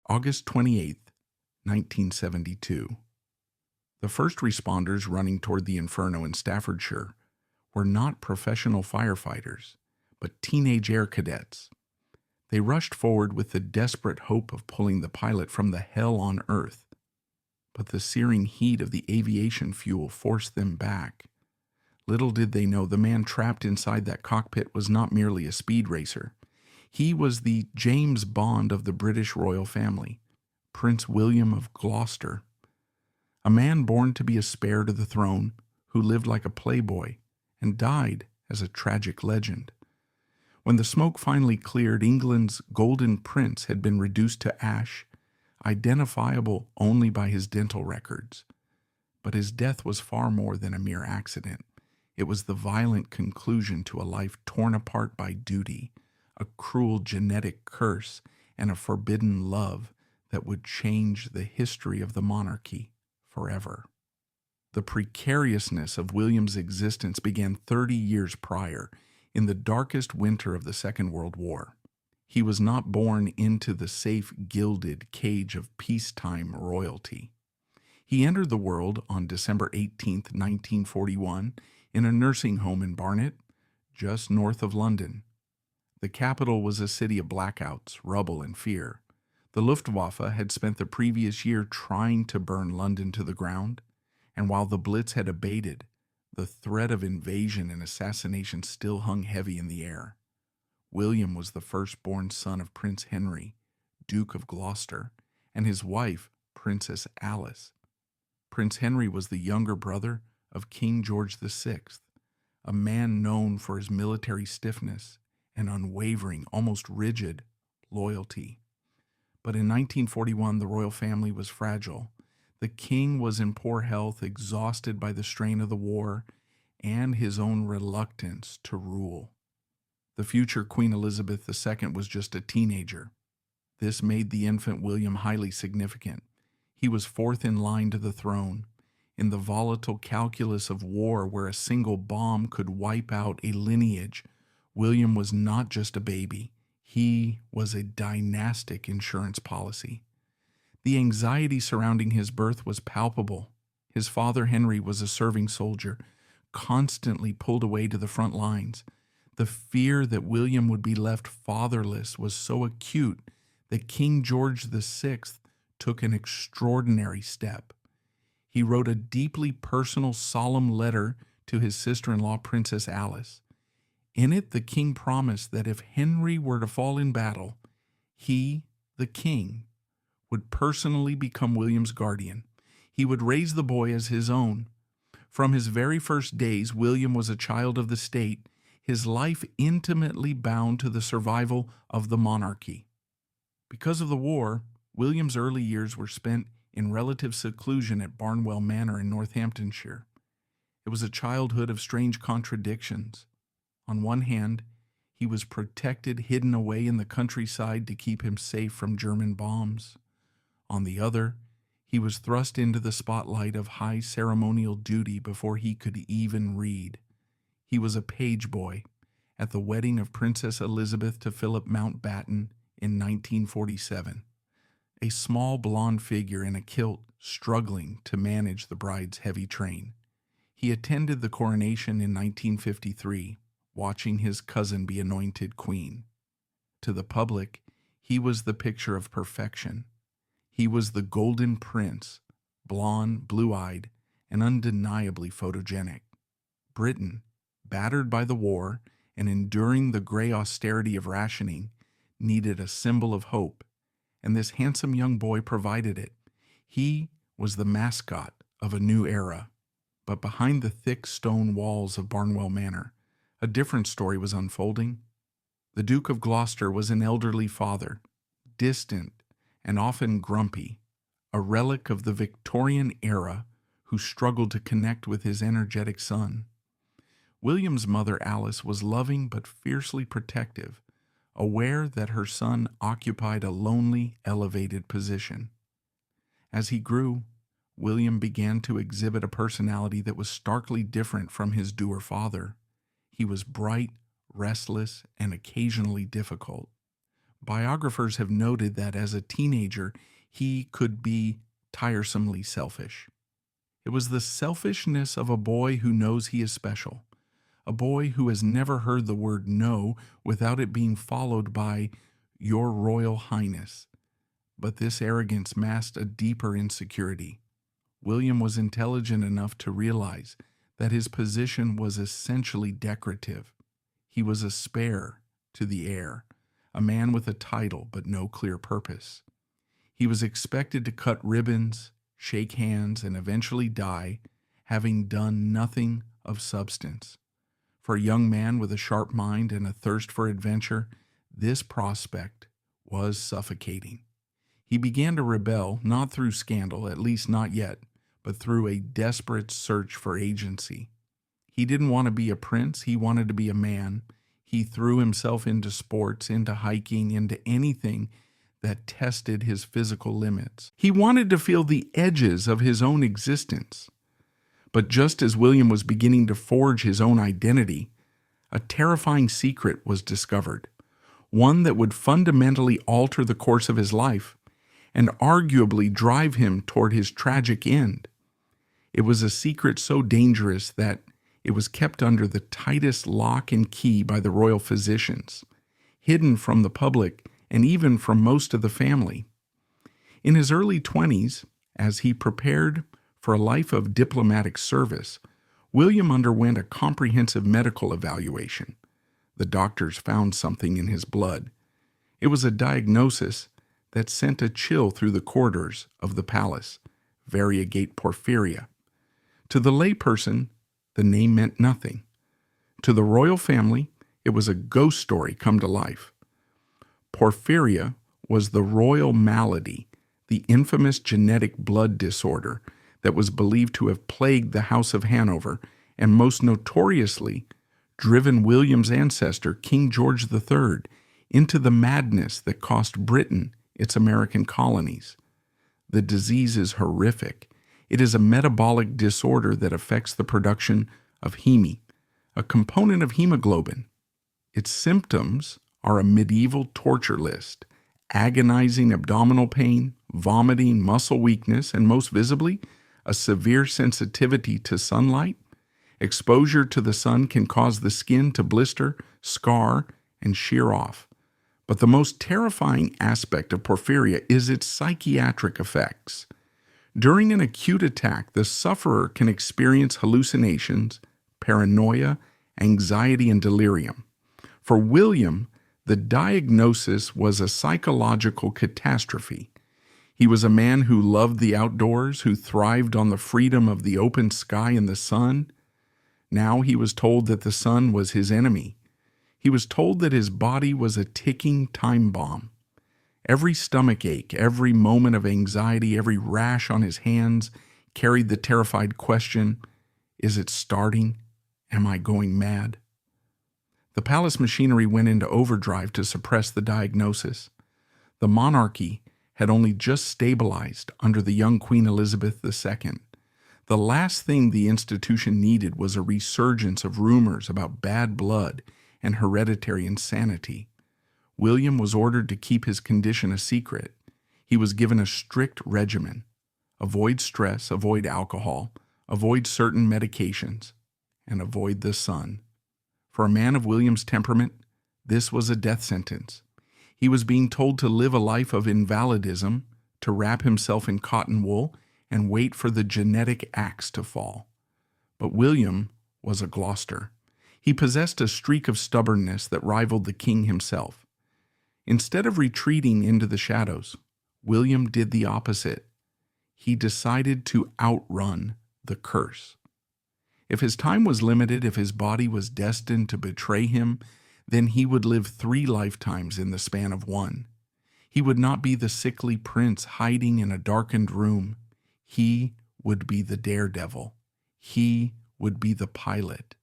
August 28th, 1972. The first responders running toward the inferno in Staffordshire were not professional firefighters, but teenage Air Cadets. They rushed forward with the desperate hope of pulling the pilot from the hell on Earth, but the searing heat of the aviation fuel forced them back. Little did they know the man trapped inside that cockpit was not merely a speed racer. He was the James Bond of the British royal family, Prince William of Gloucester, a man born to be a spare to the throne, who lived like a playboy and died as a tragic legend. When the smoke finally cleared, England's golden prince had been reduced to ash, identifiable only by his dental records. But his death was far more than a mere accident. It was the violent conclusion to a life torn apart by duty, a cruel genetic curse, and a forbidden love that would change the history of the monarchy forever. The precariousness of William's existence began 30 years prior, in the darkest winter of the Second World War. He was not born into the safe, gilded cage of peacetime royalty. He entered the world on December 18th, 1941, in a nursing home in Barnet, just north of London. The capital was a city of blackouts, rubble, and fear. The Luftwaffe had spent the previous year trying to burn London to the ground, and while the Blitz had abated, the threat of invasion and assassination still hung heavy in the air. William was the firstborn son of Prince Henry, Duke of Gloucester, and his wife, Princess Alice. Prince Henry was the younger brother of King George VI, a man known for his military stiffness and unwavering, almost rigid, loyalty. But in 1941, the royal family was fragile. The king was in poor health, exhausted by the strain of the war and his own reluctance to rule. The future Queen Elizabeth II was just a teenager. This made the infant William highly significant. He was fourth in line to the throne. In the volatile calculus of war, where a single bomb could wipe out a lineage, William was not just a baby. He was a dynastic insurance policy. The anxiety surrounding his birth was palpable. His father, Henry, was a serving soldier, constantly pulled away to the front lines. The fear that William would be left fatherless was so acute that King George VI took an extraordinary step. He wrote a deeply personal, solemn letter to his sister-in-law, Princess Alice. In it, the king promised that if Henry were to fall in battle, he, the king, would personally become William's guardian. He would raise the boy as his own. From his very first days, William was a child of the state, his life intimately bound to the survival of the monarchy. Because of the war, William's early years were spent in relative seclusion at Barnwell Manor in Northamptonshire. It was a childhood of strange contradictions. On one hand, he was protected, hidden away in the countryside to keep him safe from German bombs. On the other, he was thrust into the spotlight of high ceremonial duty before he could even read. He was a page boy at the wedding of Princess Elizabeth to Philip Mountbatten in 1947, a small blonde figure in a kilt struggling to manage the bride's heavy train. He attended the coronation in 1953, watching his cousin be anointed queen. To the public, he was the picture of perfection. He was the golden prince, blonde, blue-eyed, and undeniably photogenic. Britain, battered by the war and enduring the gray austerity of rationing, needed a symbol of hope, and this handsome young boy provided it. He was the mascot of a new era. But behind the thick stone walls of Barnwell Manor, a different story was unfolding. The Duke of Gloucester was an elderly father, distant and often grumpy, a relic of the Victorian era who struggled to connect with his energetic son. William's mother, Alice, was loving but fiercely protective, aware that her son occupied a lonely, elevated position. As he grew, William began to exhibit a personality that was starkly different from his dour father. He was bright, restless, and occasionally difficult. Biographers have noted that as a teenager, he could be tiresomely selfish. It was the selfishness of a boy who knows he is special, a boy who has never heard the word no without it being followed by "Your Royal Highness." But this arrogance masked a deeper insecurity. William was intelligent enough to realize that his position was essentially decorative. He was a spare to the heir, a man with a title but no clear purpose. He was expected to cut ribbons, shake hands, and eventually die, having done nothing of substance. For a young man with a sharp mind and a thirst for adventure, this prospect was suffocating. He began to rebel, not through scandal, at least not yet, but through a desperate search for agency. He didn't want to be a prince, he wanted to be a man. He threw himself into sports, into hiking, into anything that tested his physical limits. He wanted to feel the edges of his own existence. But just as William was beginning to forge his own identity, a terrifying secret was discovered, one that would fundamentally alter the course of his life and arguably drive him toward his tragic end. It was a secret so dangerous that it was kept under the tightest lock and key by the royal physicians, hidden from the public and even from most of the family. In his early 20s, as he prepared for a life of diplomatic service, William underwent a comprehensive medical evaluation. The doctors found something in his blood. It was a diagnosis that sent a chill through the corridors of the palace: variegate porphyria. To the layperson, the name meant nothing. To the royal family, it was a ghost story come to life. Porphyria was the royal malady, the infamous genetic blood disorder that was believed to have plagued the House of Hanover and most notoriously driven William's ancestor, King George III, into the madness that cost Britain its American colonies. The disease is horrific. It is a metabolic disorder that affects the production of heme, a component of hemoglobin. Its symptoms are a medieval torture list: agonizing abdominal pain, vomiting, muscle weakness, and most visibly, a severe sensitivity to sunlight. Exposure to the sun can cause the skin to blister, scar, and shear off. But the most terrifying aspect of porphyria is its psychiatric effects. During an acute attack, the sufferer can experience hallucinations, paranoia, anxiety, and delirium. For William, the diagnosis was a psychological catastrophe. He was a man who loved the outdoors, who thrived on the freedom of the open sky and the sun. Now he was told that the sun was his enemy. He was told that his body was a ticking time bomb. Every stomach ache, every moment of anxiety, every rash on his hands carried the terrified question, "Is it starting? Am I going mad?" The palace machinery went into overdrive to suppress the diagnosis. The monarchy had only just stabilized under the young Queen Elizabeth II. The last thing the institution needed was a resurgence of rumors about bad blood and hereditary insanity. William was ordered to keep his condition a secret. He was given a strict regimen: avoid stress, avoid alcohol, avoid certain medications, and avoid the sun. For a man of William's temperament, this was a death sentence. He was being told to live a life of invalidism, to wrap himself in cotton wool, and wait for the genetic axe to fall. But William was a Gloucester. He possessed a streak of stubbornness that rivaled the king himself. Instead of retreating into the shadows, William did the opposite. He decided to outrun the curse. If his time was limited, if his body was destined to betray him, then he would live 3 lifetimes in the span of one. He would not be the sickly prince hiding in a darkened room. He would be the daredevil. He would be the pilot.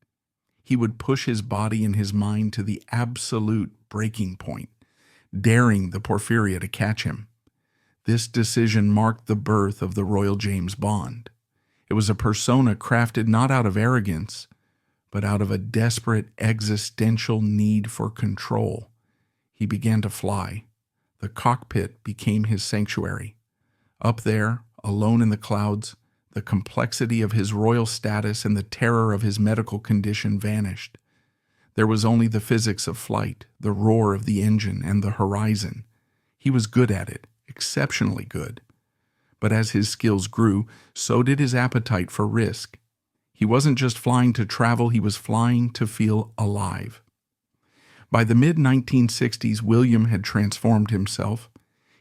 He would push his body and his mind to the absolute breaking point, daring the porphyria to catch him. This decision marked the birth of the Royal James Bond. It was a persona crafted not out of arrogance, but out of a desperate existential need for control. He began to fly. The cockpit became his sanctuary. Up there, alone in the clouds, the complexity of his royal status and the terror of his medical condition vanished. There was only the physics of flight, the roar of the engine, and the horizon. He was good at it, exceptionally good. But as his skills grew, so did his appetite for risk. He wasn't just flying to travel, he was flying to feel alive. By the mid-1960s, William had transformed himself.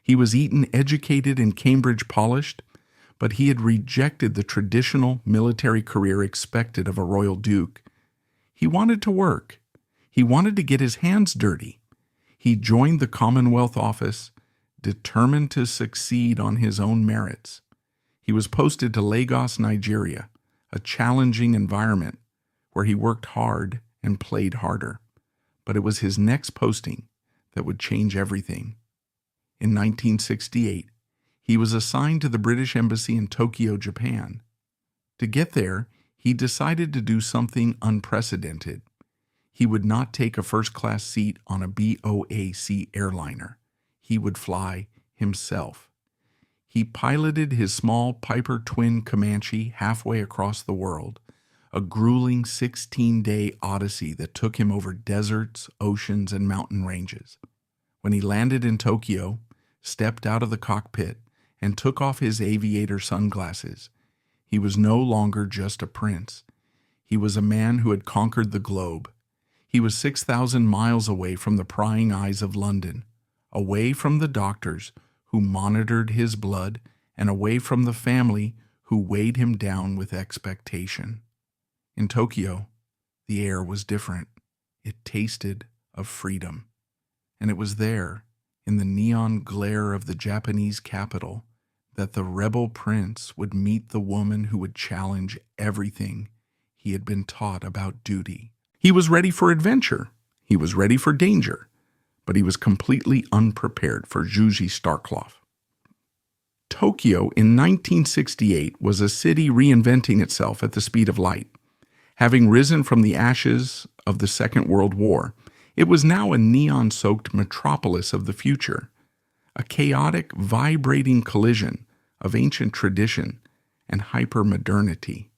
He was Eton educated and Cambridge polished, but he had rejected the traditional military career expected of a royal duke. He wanted to work. He wanted to get his hands dirty. He joined the Commonwealth Office, determined to succeed on his own merits. He was posted to Lagos, Nigeria, a challenging environment where he worked hard and played harder. But it was his next posting that would change everything. In 1968, he was assigned to the British Embassy in Tokyo, Japan. To get there, he decided to do something unprecedented. He would not take a first-class seat on a BOAC airliner. He would fly himself. He piloted his small Piper twin Comanche halfway across the world, a grueling 16-day odyssey that took him over deserts, oceans, and mountain ranges. When he landed in Tokyo, stepped out of the cockpit, and took off his aviator sunglasses, he was no longer just a prince. He was a man who had conquered the globe. He was 6,000 miles away from the prying eyes of London, away from the doctors who monitored his blood, and away from the family who weighed him down with expectation. In Tokyo, the air was different. It tasted of freedom. And it was there, in the neon glare of the Japanese capital, that the rebel prince would meet the woman who would challenge everything he had been taught about duty. He was ready for adventure. He was ready for danger. But he was completely unprepared for Zhuge Starkloff. Tokyo in 1968 was a city reinventing itself at the speed of light. Having risen from the ashes of the Second World War, it was now a neon-soaked metropolis of the future, a chaotic, vibrating collision of ancient tradition and hyper-modernity.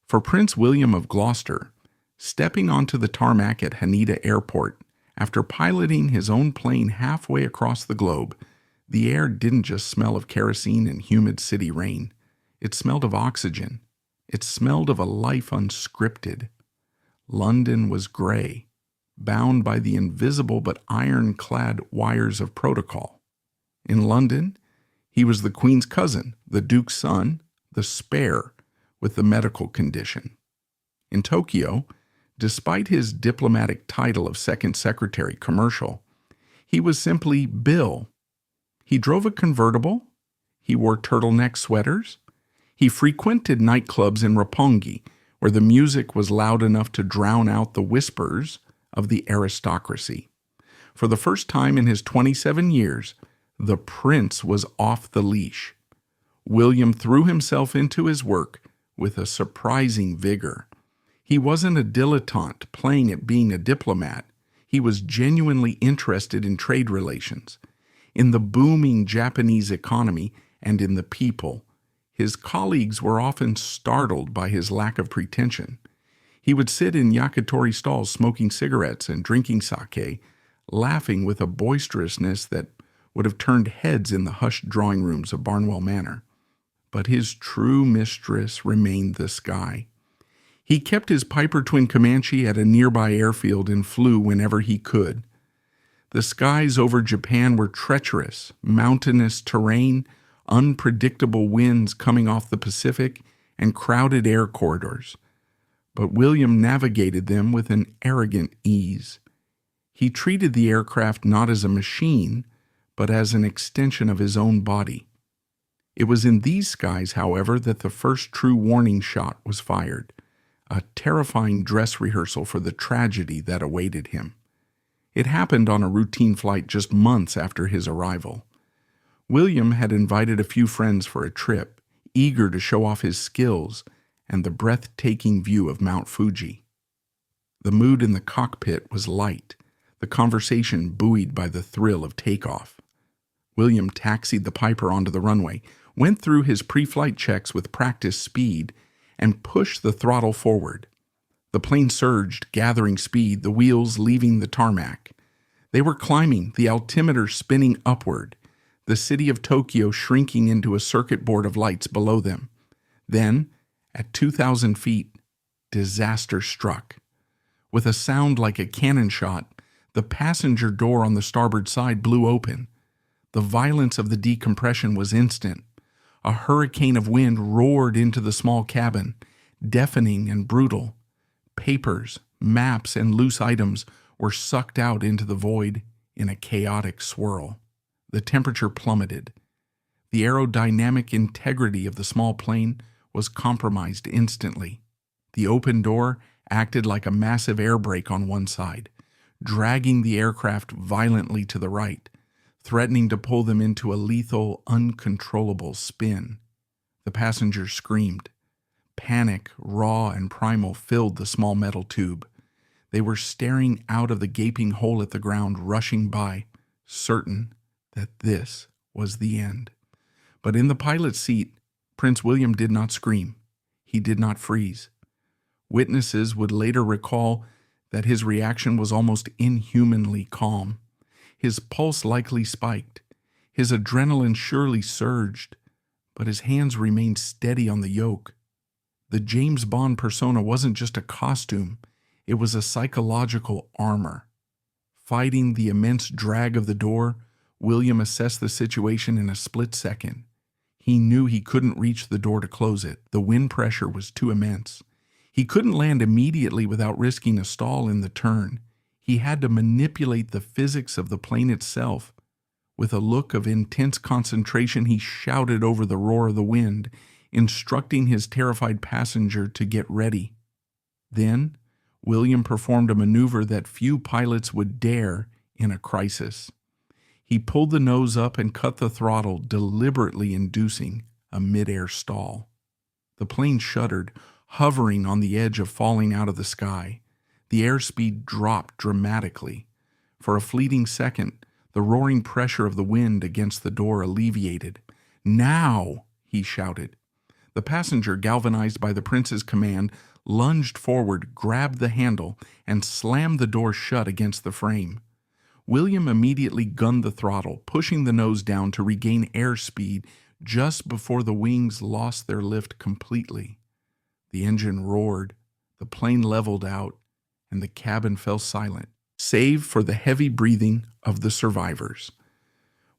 For Prince William of Gloucester, stepping onto the tarmac at Haneda Airport after piloting his own plane halfway across the globe, the air didn't just smell of kerosene and humid city rain. It smelled of oxygen. It smelled of a life unscripted. London was gray, bound by the invisible but ironclad wires of protocol. In London, he was the Queen's cousin, the Duke's son, the spare with the medical condition. In Tokyo, despite his diplomatic title of Second Secretary Commercial, he was simply Bill. He drove a convertible. He wore turtleneck sweaters. He frequented nightclubs in Roppongi, where the music was loud enough to drown out the whispers of the aristocracy. For the first time in his 27 years, the prince was off the leash. William threw himself into his work with a surprising vigor. He wasn't a dilettante playing at being a diplomat. He was genuinely interested in trade relations, in the booming Japanese economy, and in the people. His colleagues were often startled by his lack of pretension. He would sit in yakitori stalls smoking cigarettes and drinking sake, laughing with a boisterousness that would have turned heads in the hushed drawing rooms of Barnwell Manor. But his true mistress remained the sky. He kept his Piper twin Comanche at a nearby airfield and flew whenever he could. The skies over Japan were treacherous, mountainous terrain, unpredictable winds coming off the Pacific, and crowded air corridors. But William navigated them with an arrogant ease. He treated the aircraft not as a machine, but as an extension of his own body. It was in these skies, however, that the first true warning shot was fired, a terrifying dress rehearsal for the tragedy that awaited him. It happened on a routine flight just months after his arrival. William had invited a few friends for a trip, eager to show off his skills and the breathtaking view of Mount Fuji. The mood in the cockpit was light. the conversation buoyed by the thrill of takeoff. William taxied the Piper onto the runway, went through his pre-flight checks with practice speed, and pushed the throttle forward. The plane surged, gathering speed, the wheels leaving the tarmac. They were climbing, the altimeter spinning upward, the city of Tokyo shrinking into a circuit board of lights below them. Then, at 2,000 feet, disaster struck. With a sound like a cannon shot, the passenger door on the starboard side blew open. The violence of the decompression was instant. A hurricane of wind roared into the small cabin, deafening and brutal. Papers, maps, and loose items were sucked out into the void in a chaotic swirl. The temperature plummeted. The aerodynamic integrity of the small plane was compromised instantly. The open door acted like a massive air brake on one side, dragging the aircraft violently to the right, threatening to pull them into a lethal, uncontrollable spin. The passengers screamed. Panic, raw and primal, filled the small metal tube. They were staring out of the gaping hole at the ground, rushing by, certain that this was the end. But in the pilot's seat, Prince William did not scream. He did not freeze. Witnesses would later recall that his reaction was almost inhumanly calm. His pulse likely spiked. His adrenaline surely surged, but his hands remained steady on the yoke. The James Bond persona wasn't just a costume, it was a psychological armor. Fighting the immense drag of the door, William assessed the situation in a split second. He knew he couldn't reach the door to close it. The wind pressure was too immense. He couldn't land immediately without risking a stall in the turn. He had to manipulate the physics of the plane itself. With a look of intense concentration, he shouted over the roar of the wind, instructing his terrified passenger to get ready. Then, William performed a maneuver that few pilots would dare in a crisis. He pulled the nose up and cut the throttle, deliberately inducing a mid-air stall. The plane shuddered, hovering on the edge of falling out of the sky. The airspeed dropped dramatically. For a fleeting second, the roaring pressure of the wind against the door alleviated. "Now!" he shouted. The passenger, galvanized by the prince's command, lunged forward, grabbed the handle, and slammed the door shut against the frame. William immediately gunned the throttle, pushing the nose down to regain airspeed just before the wings lost their lift completely. The engine roared, the plane leveled out, and the cabin fell silent, save for the heavy breathing of the survivors.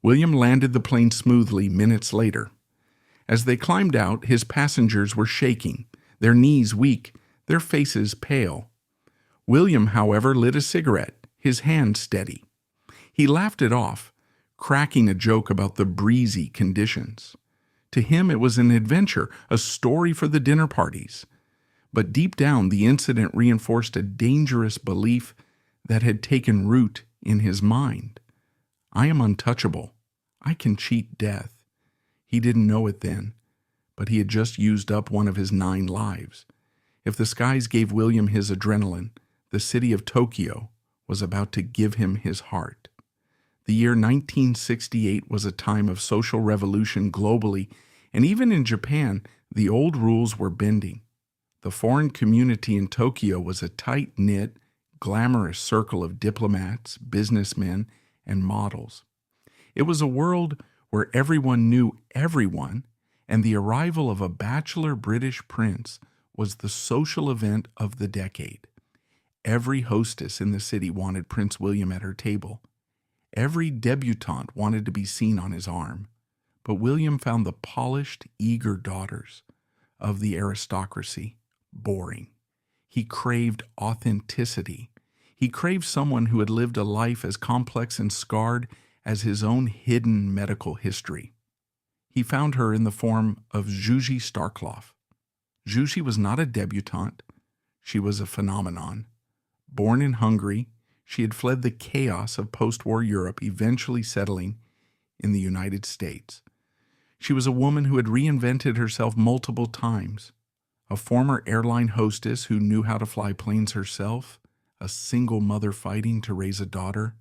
William landed the plane smoothly minutes later. As they climbed out, his passengers were shaking, their knees weak, their faces pale. William, however, lit a cigarette, his hand steady. He laughed it off, cracking a joke about the breezy conditions. To him it was an adventure, a story for the dinner parties. But deep down, the incident reinforced a dangerous belief that had taken root in his mind. I am untouchable. I can cheat death. He didn't know it then, but he had just used up one of his 9 lives. If the skies gave William his adrenaline, the city of Tokyo was about to give him his heart. The year 1968 was a time of social revolution globally, and even in Japan, the old rules were bending. The foreign community in Tokyo was a tight-knit, glamorous circle of diplomats, businessmen, and models. It was a world where everyone knew everyone, and the arrival of a bachelor British prince was the social event of the decade. Every hostess in the city wanted Prince William at her table. Every debutante wanted to be seen on his arm. But William found the polished, eager daughters of the aristocracy boring. He craved authenticity. He craved someone who had lived a life as complex and scarred as his own hidden medical history. He found her in the form of Zsuzsi Starkloff. Zsuzsi was not a debutante. She was a phenomenon. Born in Hungary, she had fled the chaos of post-war Europe, eventually settling in the United States. She was a woman who had reinvented herself multiple times. A former airline hostess who knew how to fly planes herself, a single mother fighting to raise a daughter,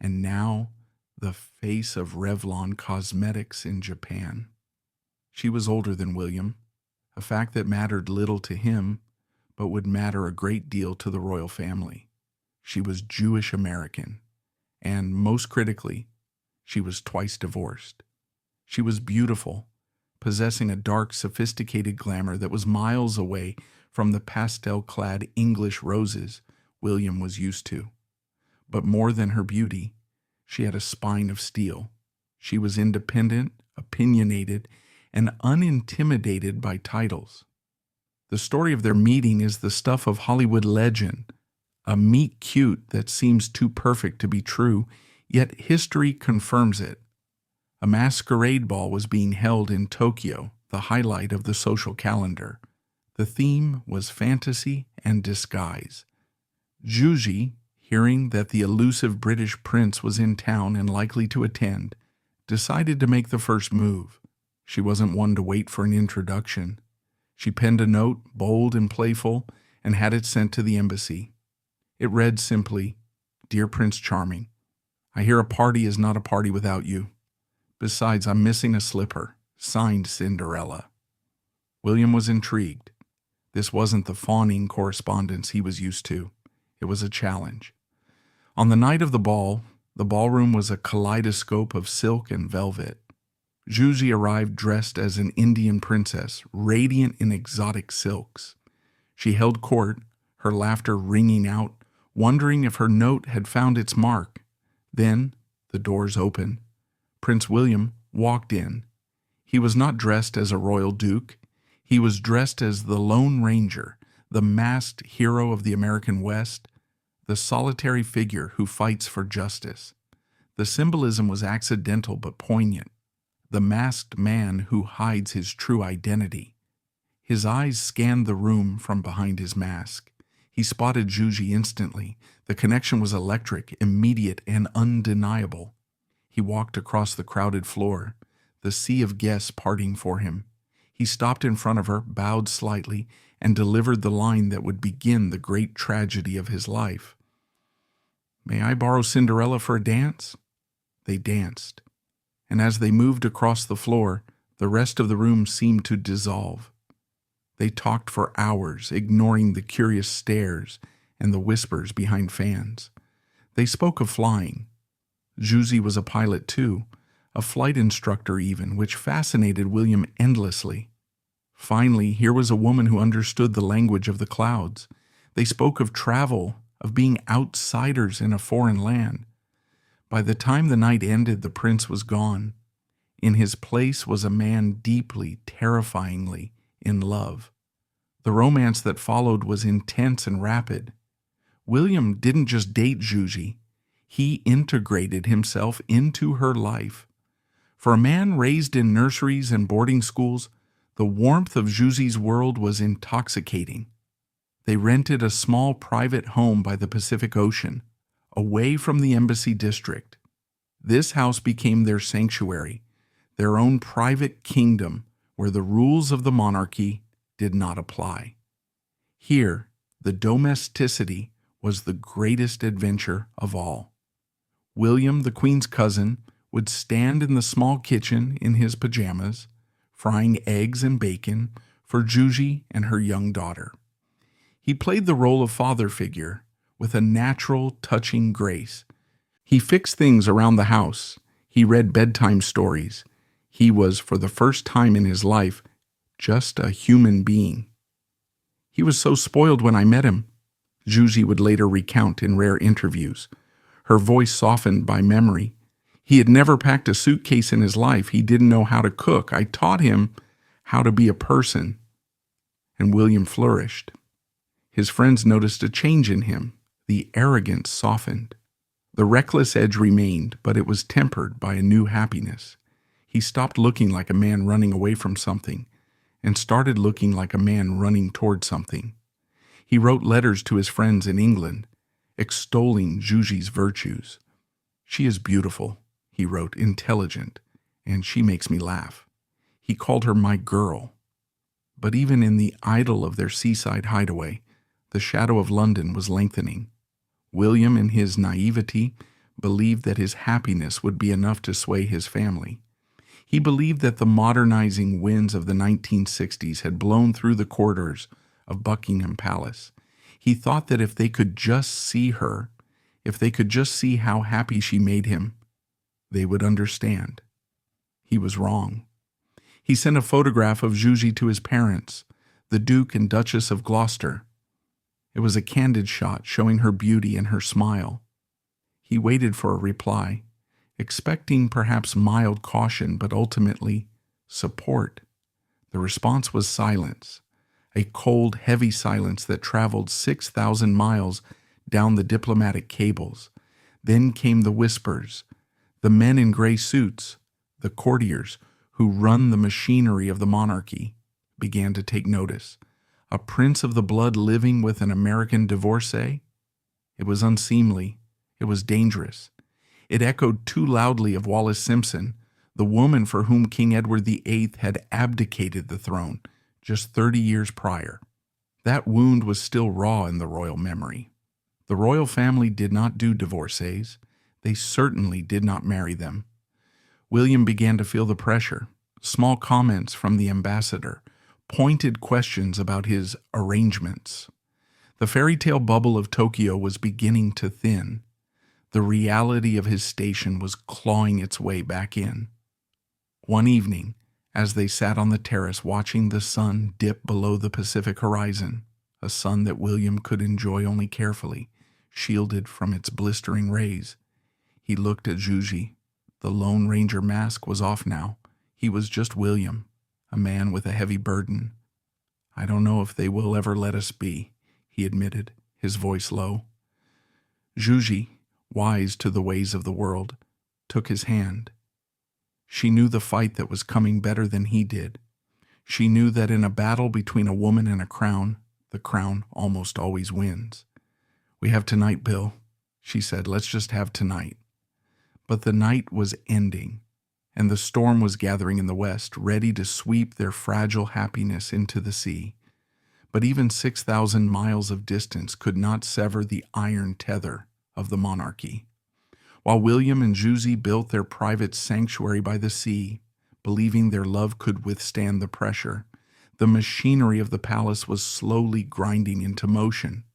and now the face of Revlon Cosmetics in Japan. She was older than William, a fact that mattered little to him, but would matter a great deal to the royal family. She was Jewish American, and most critically, she was twice divorced. She was beautiful, possessing a dark, sophisticated glamour that was miles away from the pastel-clad English roses William was used to. But more than her beauty, she had a spine of steel. She was independent, opinionated, and unintimidated by titles. The story of their meeting is the stuff of Hollywood legend, a meet-cute that seems too perfect to be true, yet history confirms it. A masquerade ball was being held in Tokyo, the highlight of the social calendar. The theme was fantasy and disguise. Juji, hearing that the elusive British prince was in town and likely to attend, decided to make the first move. She wasn't one to wait for an introduction. She penned a note, bold and playful, and had it sent to the embassy. It read simply, "Dear Prince Charming, I hear a party is not a party without you. Besides, I'm missing a slipper. Signed, Cinderella." William was intrigued. This wasn't the fawning correspondence he was used to. It was a challenge. On the night of the ballroom was a kaleidoscope of silk and velvet. Juji arrived dressed as an Indian princess, radiant in exotic silks. She held court, her laughter ringing out, wondering if her note had found its mark. Then the doors opened. Prince William walked in. He was not dressed as a royal duke. He was dressed as the Lone Ranger, the masked hero of the American West, the solitary figure who fights for justice. The symbolism was accidental but poignant. The masked man who hides his true identity. His eyes scanned the room from behind his mask. He spotted Juji instantly. The connection was electric, immediate, and undeniable. He walked across the crowded floor, the sea of guests parting for him. He stopped in front of her, bowed slightly, and delivered the line that would begin the great tragedy of his life. "May I borrow Cinderella for a dance?" They danced. And as they moved across the floor, the rest of the room seemed to dissolve. They talked for hours, ignoring the curious stares and the whispers behind fans. They spoke of flying. Juzi was a pilot too, a flight instructor even, which fascinated William endlessly. Finally, here was a woman who understood the language of the clouds. They spoke of travel, of being outsiders in a foreign land. By the time the night ended, the prince was gone. In his place was a man deeply, terrifyingly in love. The romance that followed was intense and rapid. William didn't just date Juji. He integrated himself into her life. For a man raised in nurseries and boarding schools, the warmth of Juzi's world was intoxicating. They rented a small private home by the Pacific Ocean, away from the embassy district. This house became their sanctuary, their own private kingdom where the rules of the monarchy did not apply. Here, the domesticity was the greatest adventure of all. William, the Queen's cousin, would stand in the small kitchen in his pajamas, frying eggs and bacon for Juji and her young daughter. He played the role of father figure with a natural, touching grace. He fixed things around the house. He read bedtime stories. He was, for the first time in his life, just a human being. "He was so spoiled when I met him," Juzi would later recount in rare interviews, her voice softened by memory. "He had never packed a suitcase in his life. He didn't know how to cook. I taught him how to be a person." And William flourished. His friends noticed a change in him. The arrogance softened. The reckless edge remained, but it was tempered by a new happiness. He stopped looking like a man running away from something and started looking like a man running toward something. He wrote letters to his friends in England, extolling Juji's virtues. "She is beautiful," he wrote, "intelligent, and she makes me laugh." He called her "my girl." But even in the idyll of their seaside hideaway, the shadow of London was lengthening. William, in his naivety, believed that his happiness would be enough to sway his family. He believed that the modernizing winds of the 1960s had blown through the corridors of Buckingham Palace. He thought that if they could just see her, if they could just see how happy she made him, they would understand. He was wrong. He sent a photograph of Julie to his parents, the Duke and Duchess of Gloucester. It was a candid shot showing her beauty and her smile. He waited for a reply, expecting perhaps mild caution, but ultimately support. The response was silence, a cold, heavy silence that traveled 6,000 miles down the diplomatic cables. Then came the whispers. The men in gray suits, the courtiers who run the machinery of the monarchy, began to take notice. A prince of the blood living with an American divorcee? It was unseemly. It was dangerous. It echoed too loudly of Wallis Simpson, the woman for whom King Edward VIII had abdicated the throne just 30 years prior. That wound was still raw in the royal memory. The royal family did not do divorcees. They certainly did not marry them. William began to feel the pressure. Small comments from the ambassador, pointed questions about his arrangements. The fairy tale bubble of Tokyo was beginning to thin. The reality of his station was clawing its way back in. One evening, as they sat on the terrace watching the sun dip below the Pacific horizon, a sun that William could enjoy only carefully, shielded from its blistering rays, he looked at Julie. The Lone Ranger mask was off now. He was just William, a man with a heavy burden. "I don't know if they will ever let us be," he admitted, his voice low. Julie, wise to the ways of the world, took his hand. She knew the fight that was coming better than he did. She knew that in a battle between a woman and a crown, the crown almost always wins. "We have tonight, Bill," she said. "Let's just have tonight." But the night was ending, and the storm was gathering in the west, ready to sweep their fragile happiness into the sea. But even 6,000 miles of distance could not sever the iron tether of the monarchy. While William and Julie built their private sanctuary by the sea, believing their love could withstand the pressure, the machinery of the palace was slowly grinding into motion.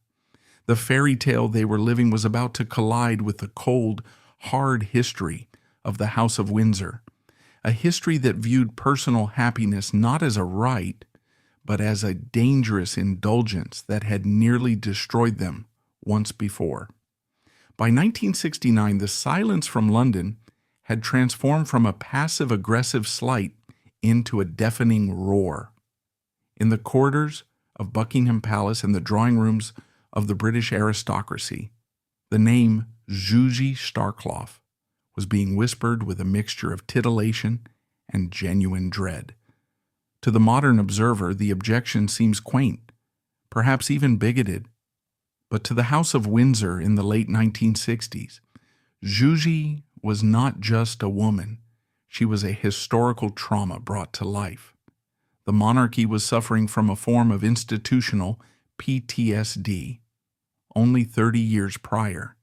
The fairy tale they were living was about to collide with the cold, hard history of the House of Windsor, a history that viewed personal happiness not as a right, but as a dangerous indulgence that had nearly destroyed them once before. By 1969, the silence from London had transformed from a passive-aggressive slight into a deafening roar. In the corridors of Buckingham Palace and the drawing rooms of the British aristocracy, the name Julie Starkloff was being whispered with a mixture of titillation and genuine dread. To the modern observer, the objection seems quaint, perhaps even bigoted. But to the House of Windsor in the late 1960s, Julie was not just a woman. She was a historical trauma brought to life. The monarchy was suffering from a form of institutional PTSD. Only 30 years prior,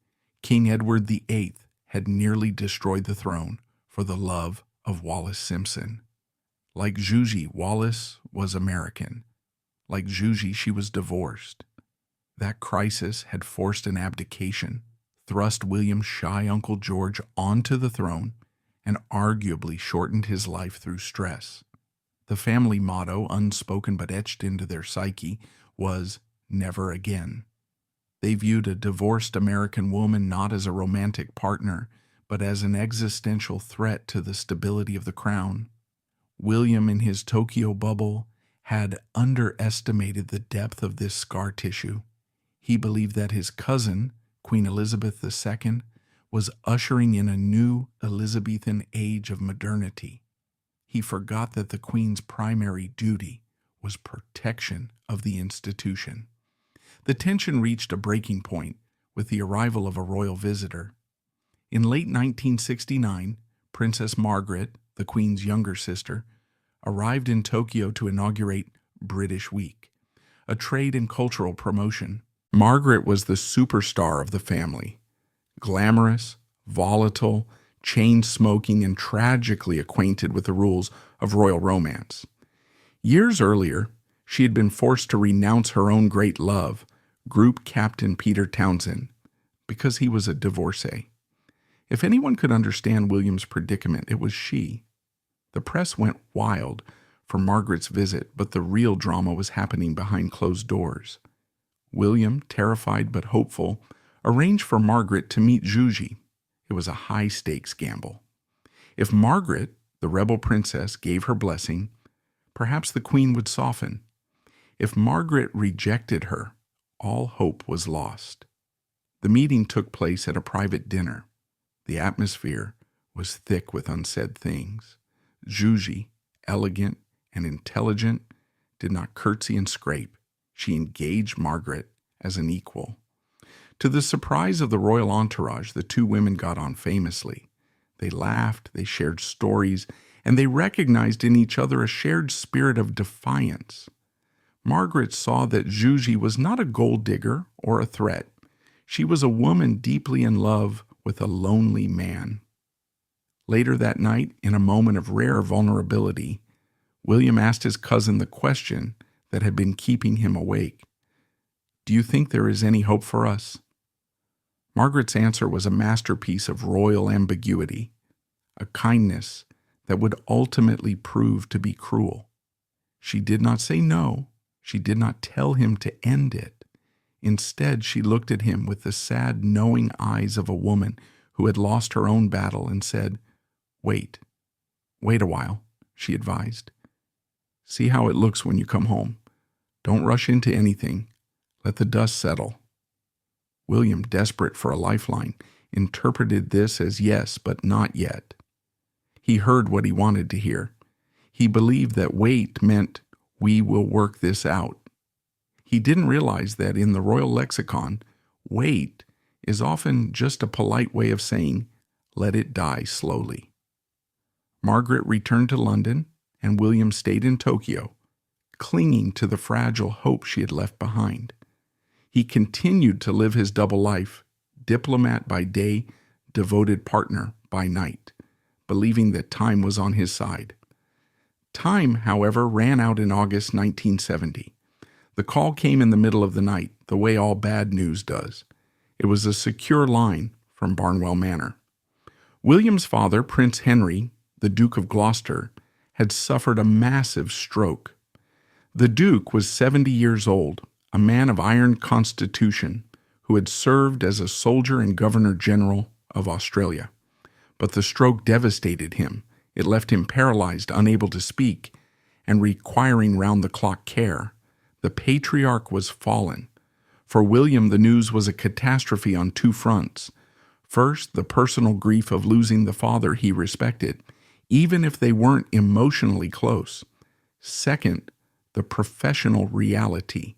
King Edward VIII had nearly destroyed the throne for the love of Wallis Simpson. Like Julie, Wallis was American. Like Julie, she was divorced. That crisis had forced an abdication, thrust William's shy Uncle George onto the throne, and arguably shortened his life through stress. The family motto, unspoken but etched into their psyche, was "never again." They viewed a divorced American woman not as a romantic partner, but as an existential threat to the stability of the crown. William, in his Tokyo bubble, had underestimated the depth of this scar tissue. He believed that his cousin, Queen Elizabeth II, was ushering in a new Elizabethan age of modernity. He forgot that the Queen's primary duty was protection of the institution. The tension reached a breaking point with the arrival of a royal visitor. In late 1969, Princess Margaret, the Queen's younger sister, arrived in Tokyo to inaugurate British Week, a trade and cultural promotion Margaret was the superstar of the family, glamorous, volatile, chain-smoking, and tragically acquainted with the rules of royal romance. Years earlier, she had been forced to renounce her own great love, Group Captain Peter Townsend, because he was a divorcee. If anyone could understand William's predicament, it was she. The press went wild for Margaret's visit, but the real drama was happening behind closed doors. William, terrified but hopeful, arranged for Margaret to meet Juji. It was a high-stakes gamble. If Margaret, the rebel princess, gave her blessing, perhaps the queen would soften. If Margaret rejected her, all hope was lost. The meeting took place at a private dinner. The atmosphere was thick with unsaid things. Juji, elegant and intelligent, did not curtsy and scrape. She engaged Margaret as an equal. To the surprise of the royal entourage, the two women got on famously. They laughed, they shared stories, and they recognized in each other a shared spirit of defiance. Margaret saw that Juji was not a gold digger or a threat. She was a woman deeply in love with a lonely man. Later that night, in a moment of rare vulnerability, William asked his cousin the question that had been keeping him awake. "Do you think there is any hope for us?" Margaret's answer was a masterpiece of royal ambiguity, a kindness that would ultimately prove to be cruel. She did not say no. She did not tell him to end it. Instead, she looked at him with the sad, knowing eyes of a woman who had lost her own battle and said, "Wait a while," she advised. "See how it looks when you come home. Don't rush into anything. Let the dust settle." William, desperate for a lifeline, interpreted this as yes, but not yet. He heard what he wanted to hear. He believed that wait meant we will work this out. He didn't realize that in the royal lexicon, wait is often just a polite way of saying, let it die slowly. Margaret returned to London, and William stayed in Tokyo, clinging to the fragile hope she had left behind. He continued to live his double life, diplomat by day, devoted partner by night, believing that time was on his side. Time, however, ran out in August 1970. The call came in the middle of the night, the way all bad news does. It was a secure line from Barnwell Manor. William's father, Prince Henry, the Duke of Gloucester, had suffered a massive stroke. The Duke was 70 years old, a man of iron constitution who had served as a soldier and Governor-General of Australia. But the stroke devastated him. It left him paralyzed, unable to speak, and requiring round-the-clock care. The patriarch was fallen. For William, the news was a catastrophe on two fronts. First, the personal grief of losing the father he respected, even if they weren't emotionally close. Second, the professional reality.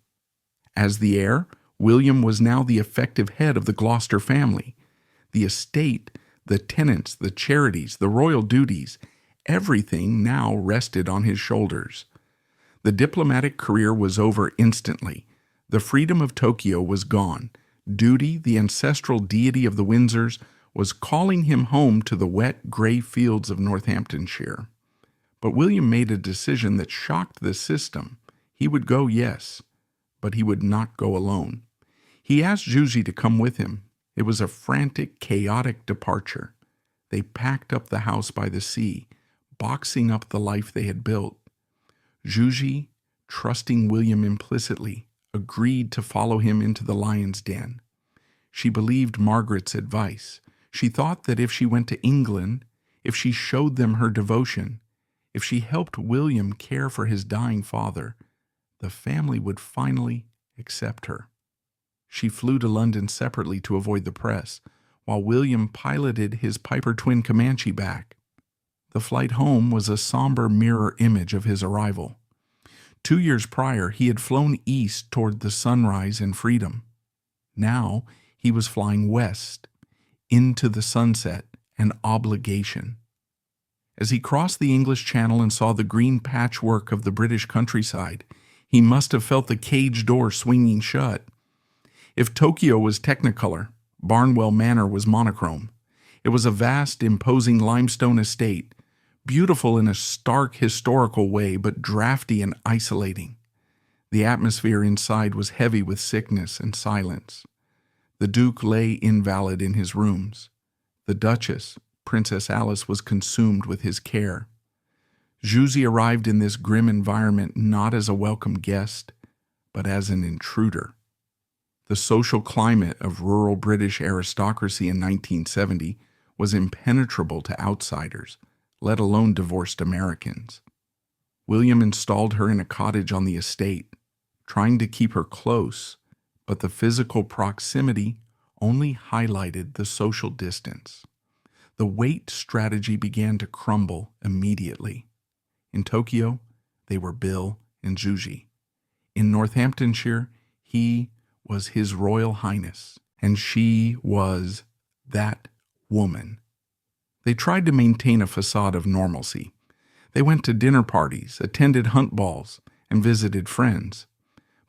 As the heir, William was now the effective head of the Gloucester family. The estate, the tenants, the charities, the royal duties, everything now rested on his shoulders. The diplomatic career was over instantly. The freedom of Tokyo was gone. Duty, the ancestral deity of the Windsors, was calling him home to the wet, gray fields of Northamptonshire. But William made a decision that shocked the system. He would go, yes, but he would not go alone. He asked Juji to come with him. It was a frantic, chaotic departure. They packed up the house by the sea, boxing up the life they had built. Juji, trusting William implicitly, agreed to follow him into the lion's den. She believed Margaret's advice. She thought that if she went to England, if she showed them her devotion, if she helped William care for his dying father, the family would finally accept her. She flew to London separately to avoid the press, while William piloted his Piper twin Comanche back. The flight home was a somber mirror image of his arrival. 2 years prior, he had flown east toward the sunrise and freedom. Now he was flying west, into the sunset and obligation. As he crossed the English Channel and saw the green patchwork of the British countryside, he must have felt the cage door swinging shut. If Tokyo was Technicolor, Barnwell Manor was monochrome. It was a vast, imposing limestone estate, beautiful in a stark historical way, but drafty and isolating. The atmosphere inside was heavy with sickness and silence. The Duke lay invalid in his rooms. The Duchess, Princess Alice, was consumed with his care. Juzy arrived in this grim environment not as a welcome guest, but as an intruder. The social climate of rural British aristocracy in 1970 was impenetrable to outsiders, let alone divorced Americans. William installed her in a cottage on the estate, trying to keep her close, but the physical proximity only highlighted the social distance. The wait strategy began to crumble immediately. In Tokyo, they were Bill and Juzy. In Northamptonshire, he was His Royal Highness, and she was that woman. They tried to maintain a facade of normalcy. They went to dinner parties, attended hunt balls, and visited friends.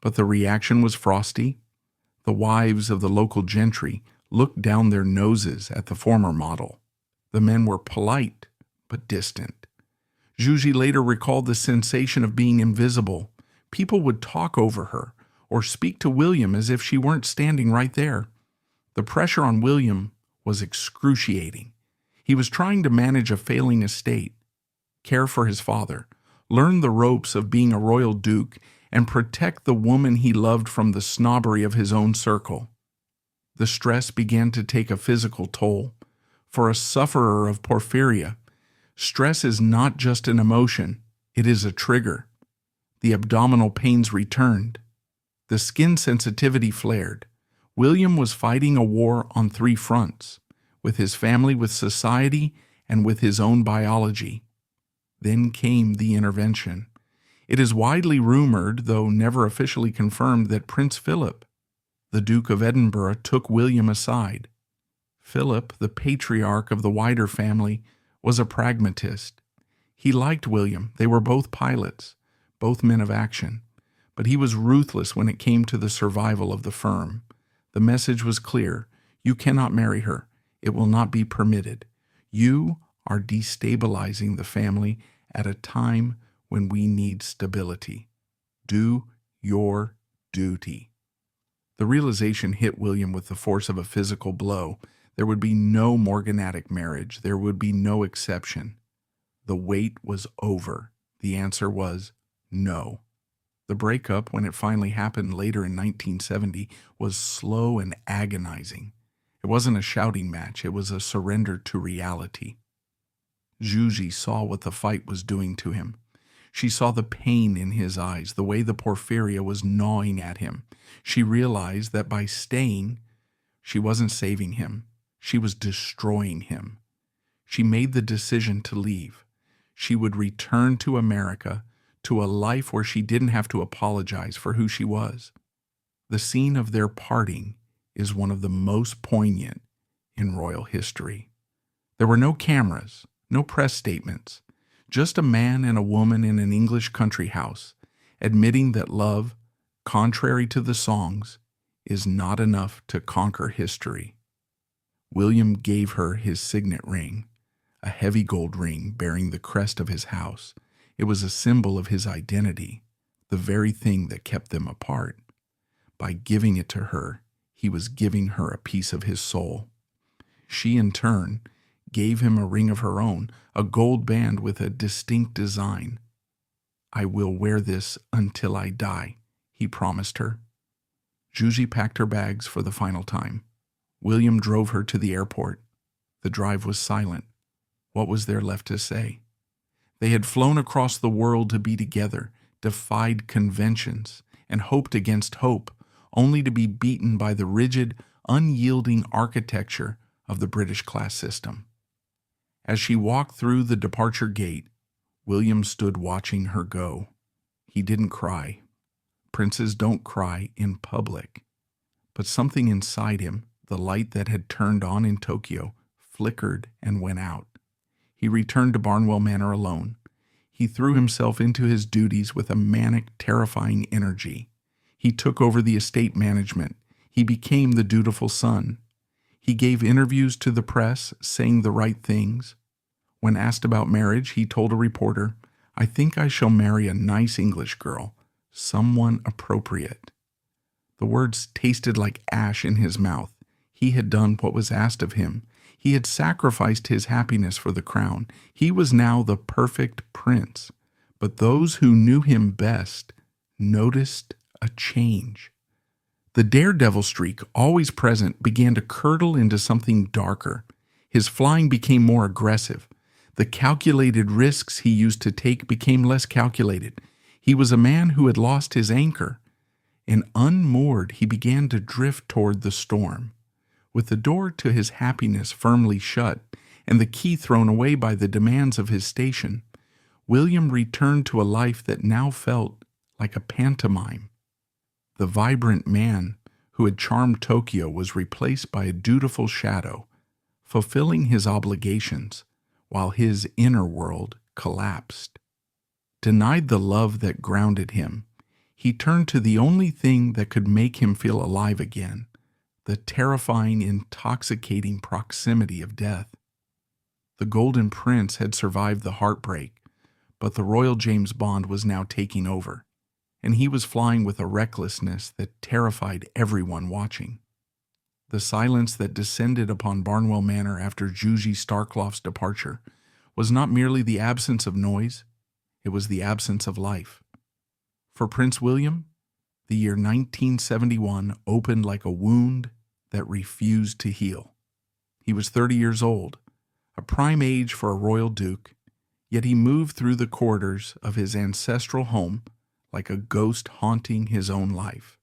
But the reaction was frosty. The wives of the local gentry looked down their noses at the former model. The men were polite, but distant. Juzy later recalled the sensation of being invisible. People would talk over her or speak to William as if she weren't standing right there. The pressure on William was excruciating. He was trying to manage a failing estate, care for his father, learn the ropes of being a royal duke, and protect the woman he loved from the snobbery of his own circle. The stress began to take a physical toll. For a sufferer of porphyria, stress is not just an emotion, it is a trigger. The abdominal pains returned. The skin sensitivity flared. William was fighting a war on 3 fronts, with his family, with society, and with his own biology. Then came the intervention. It is widely rumored, though never officially confirmed, that Prince Philip, the Duke of Edinburgh, took William aside. Philip, the patriarch of the wider family, was a pragmatist. He liked William. They were both pilots, both men of action. But he was ruthless when it came to the survival of the firm. The message was clear. You cannot marry her. It will not be permitted. You are destabilizing the family at a time when we need stability. Do your duty. The realization hit William with the force of a physical blow. There would be no morganatic marriage. There would be no exception. The wait was over. The answer was no. The breakup, when it finally happened later in 1970, was slow and agonizing. It wasn't a shouting match. It was a surrender to reality. Juzy saw what the fight was doing to him. She saw the pain in his eyes, the way the porphyria was gnawing at him. She realized that by staying, she wasn't saving him. She was destroying him. She made the decision to leave. She would return to America, to a life where she didn't have to apologize for who she was. The scene of their parting is one of the most poignant in royal history. There were no cameras, no press statements, just a man and a woman in an English country house, admitting that love, contrary to the songs, is not enough to conquer history. William gave her his signet ring, a heavy gold ring bearing the crest of his house. It was a symbol of his identity, the very thing that kept them apart. By giving it to her, he was giving her a piece of his soul. She, in turn, gave him a ring of her own, a gold band with a distinct design. I will wear this until I die, he promised her. Juzy packed her bags for the final time. William drove her to the airport. The drive was silent. What was there left to say? They had flown across the world to be together, defied conventions, and hoped against hope, only to be beaten by the rigid, unyielding architecture of the British class system. As she walked through the departure gate, William stood watching her go. He didn't cry. Princes don't cry in public. But something inside him, the light that had turned on in Tokyo, flickered and went out. He returned to Barnwell Manor alone. He threw himself into his duties with a manic, terrifying energy. He took over the estate management. He became the dutiful son. He gave interviews to the press, saying the right things. When asked about marriage, he told a reporter, "I think I shall marry a nice English girl, someone appropriate." The words tasted like ash in his mouth. He had done what was asked of him. He had sacrificed his happiness for the crown. He was now the perfect prince. But those who knew him best noticed a change. The daredevil streak, always present, began to curdle into something darker. His flying became more aggressive. The calculated risks he used to take became less calculated. He was a man who had lost his anchor. And unmoored, he began to drift toward the storm. With the door to his happiness firmly shut and the key thrown away by the demands of his station, William returned to a life that now felt like a pantomime. The vibrant man who had charmed Tokyo was replaced by a dutiful shadow, fulfilling his obligations while his inner world collapsed. Denied the love that grounded him, he turned to the only thing that could make him feel alive again, the terrifying, intoxicating proximity of death. The Golden Prince had survived the heartbreak, but the Royal James Bond was now taking over, and he was flying with a recklessness that terrified everyone watching. The silence that descended upon Barnwell Manor after Juji Starkloff's departure was not merely the absence of noise, it was the absence of life. For Prince William, the year 1971 opened like a wound that refused to heal. He was 30 years old, a prime age for a royal duke, yet he moved through the corridors of his ancestral home like a ghost haunting his own life.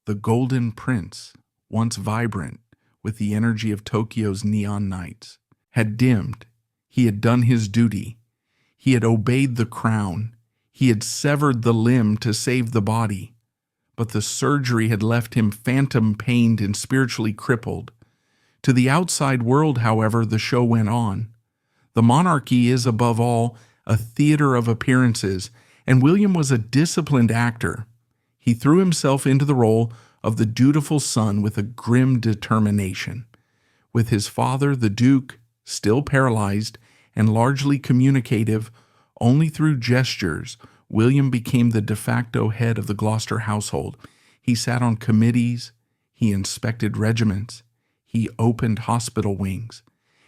The Golden Prince, once vibrant with the energy of Tokyo's neon nights, had dimmed. He had done his duty. He had obeyed the crown. He had severed the limb to save the body. But the surgery had left him phantom-pained and spiritually crippled. To the outside world, however, the show went on. The monarchy is, above all, a theater of appearances, and William was a disciplined actor. He threw himself into the role of the dutiful son with a grim determination. With his father, the Duke, still paralyzed and largely communicative only through gestures, William became the de facto head of the Gloucester household. He sat on committees, he inspected regiments, he opened hospital wings,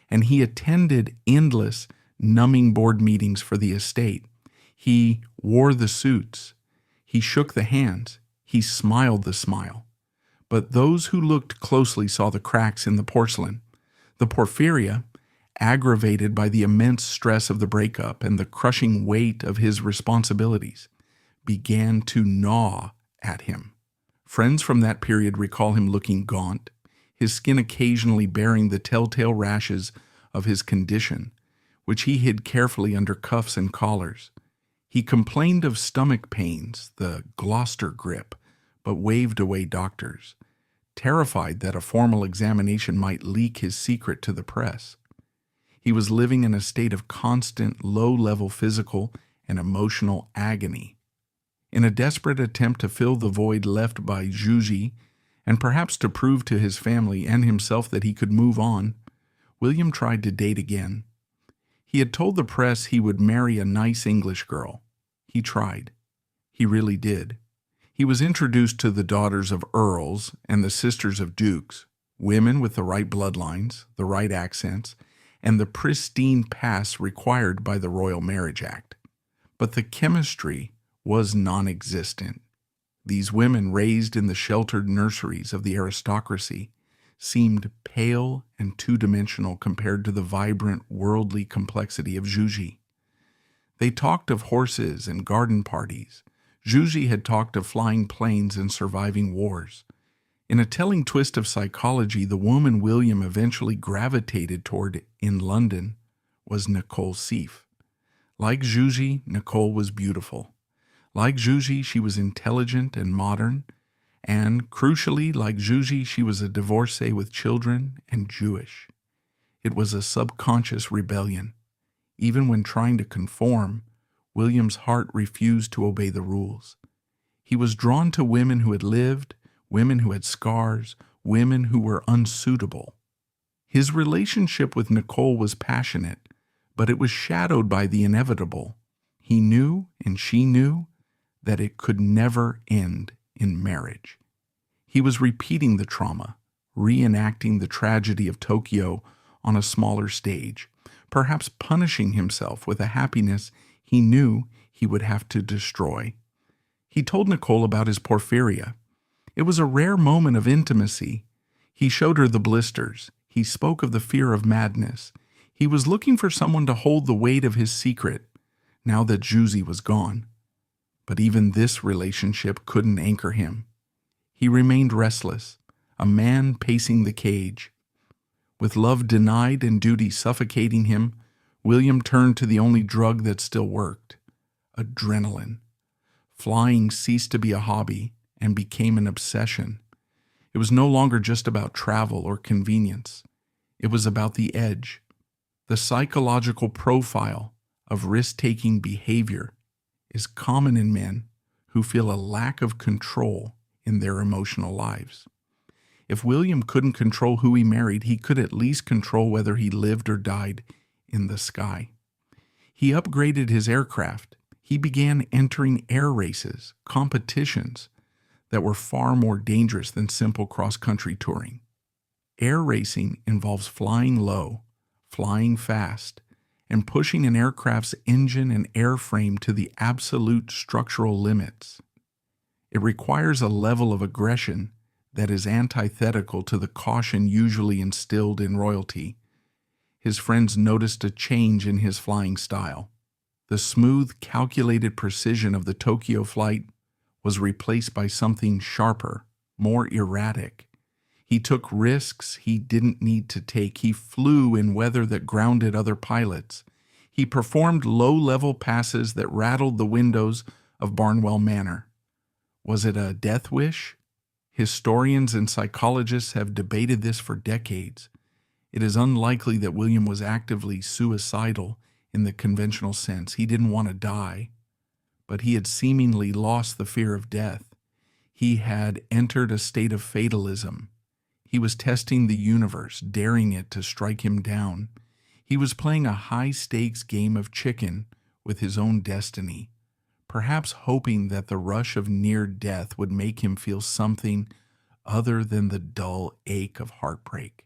and he attended endless, numbing board meetings for the estate. He wore the suits, he shook the hands, he smiled the smile. But those who looked closely saw the cracks in the porcelain. The porphyria, aggravated by the immense stress of the breakup and the crushing weight of his responsibilities, began to gnaw at him. Friends from that period recall him looking gaunt, his skin occasionally bearing the telltale rashes of his condition, which he hid carefully under cuffs and collars. He complained of stomach pains, the Gloucester grip, but waved away doctors, terrified that a formal examination might leak his secret to the press. He was living in a state of constant low-level physical and emotional agony. In a desperate attempt to fill the void left by Juji, and perhaps to prove to his family and himself that he could move on, William tried to date again. He had told the press he would marry a nice English girl. He tried. He really did. He was introduced to the daughters of earls and the sisters of dukes, women with the right bloodlines, the right accents, and the pristine past required by the Royal Marriage Act. But the chemistry was non-existent. These women, raised in the sheltered nurseries of the aristocracy, seemed pale and two-dimensional compared to the vibrant, worldly complexity of Juji. They talked of horses and garden parties. Juji had talked of flying planes and surviving wars. In a telling twist of psychology, the woman William eventually gravitated toward in London was Nicole Seif. Like Juji, Nicole was beautiful. Like Juji, she was intelligent and modern, and, crucially, like Juji, she was a divorcee with children and Jewish. It was a subconscious rebellion. Even when trying to conform, William's heart refused to obey the rules. He was drawn to women who had lived, women who had scars, women who were unsuitable. His relationship with Nicole was passionate, but it was shadowed by the inevitable. He knew, and she knew, that it could never end in marriage. He was repeating the trauma, reenacting the tragedy of Tokyo on a smaller stage, perhaps punishing himself with a happiness he knew he would have to destroy. He told Nicole about his porphyria. It was a rare moment of intimacy. He showed her the blisters. He spoke of the fear of madness. He was looking for someone to hold the weight of his secret, now that Juicy was gone. But even this relationship couldn't anchor him. He remained restless, a man pacing the cage. With love denied and duty suffocating him, William turned to the only drug that still worked: adrenaline. Flying ceased to be a hobby and became an obsession. It was no longer just about travel or convenience. It was about the edge, the psychological profile of risk-taking behavior is common in men who feel a lack of control in their emotional lives. If William couldn't control who he married, he could at least control whether he lived or died in the sky. He upgraded his aircraft. He began entering air races, competitions that were far more dangerous than simple cross-country touring. Air racing involves flying low, flying fast, and pushing an aircraft's engine and airframe to the absolute structural limits. It requires a level of aggression that is antithetical to the caution usually instilled in royalty. His friends noticed a change in his flying style. The smooth, calculated precision of the Tokyo flight was replaced by something sharper, more erratic. He took risks he didn't need to take. He flew in weather that grounded other pilots. He performed low-level passes that rattled the windows of Barnwell Manor. Was it a death wish? Historians and psychologists have debated this for decades. It is unlikely that William was actively suicidal in the conventional sense. He didn't want to die, but he had seemingly lost the fear of death. He had entered a state of fatalism. He was testing the universe, daring it to strike him down. He was playing a high-stakes game of chicken with his own destiny, perhaps hoping that the rush of near death would make him feel something other than the dull ache of heartbreak.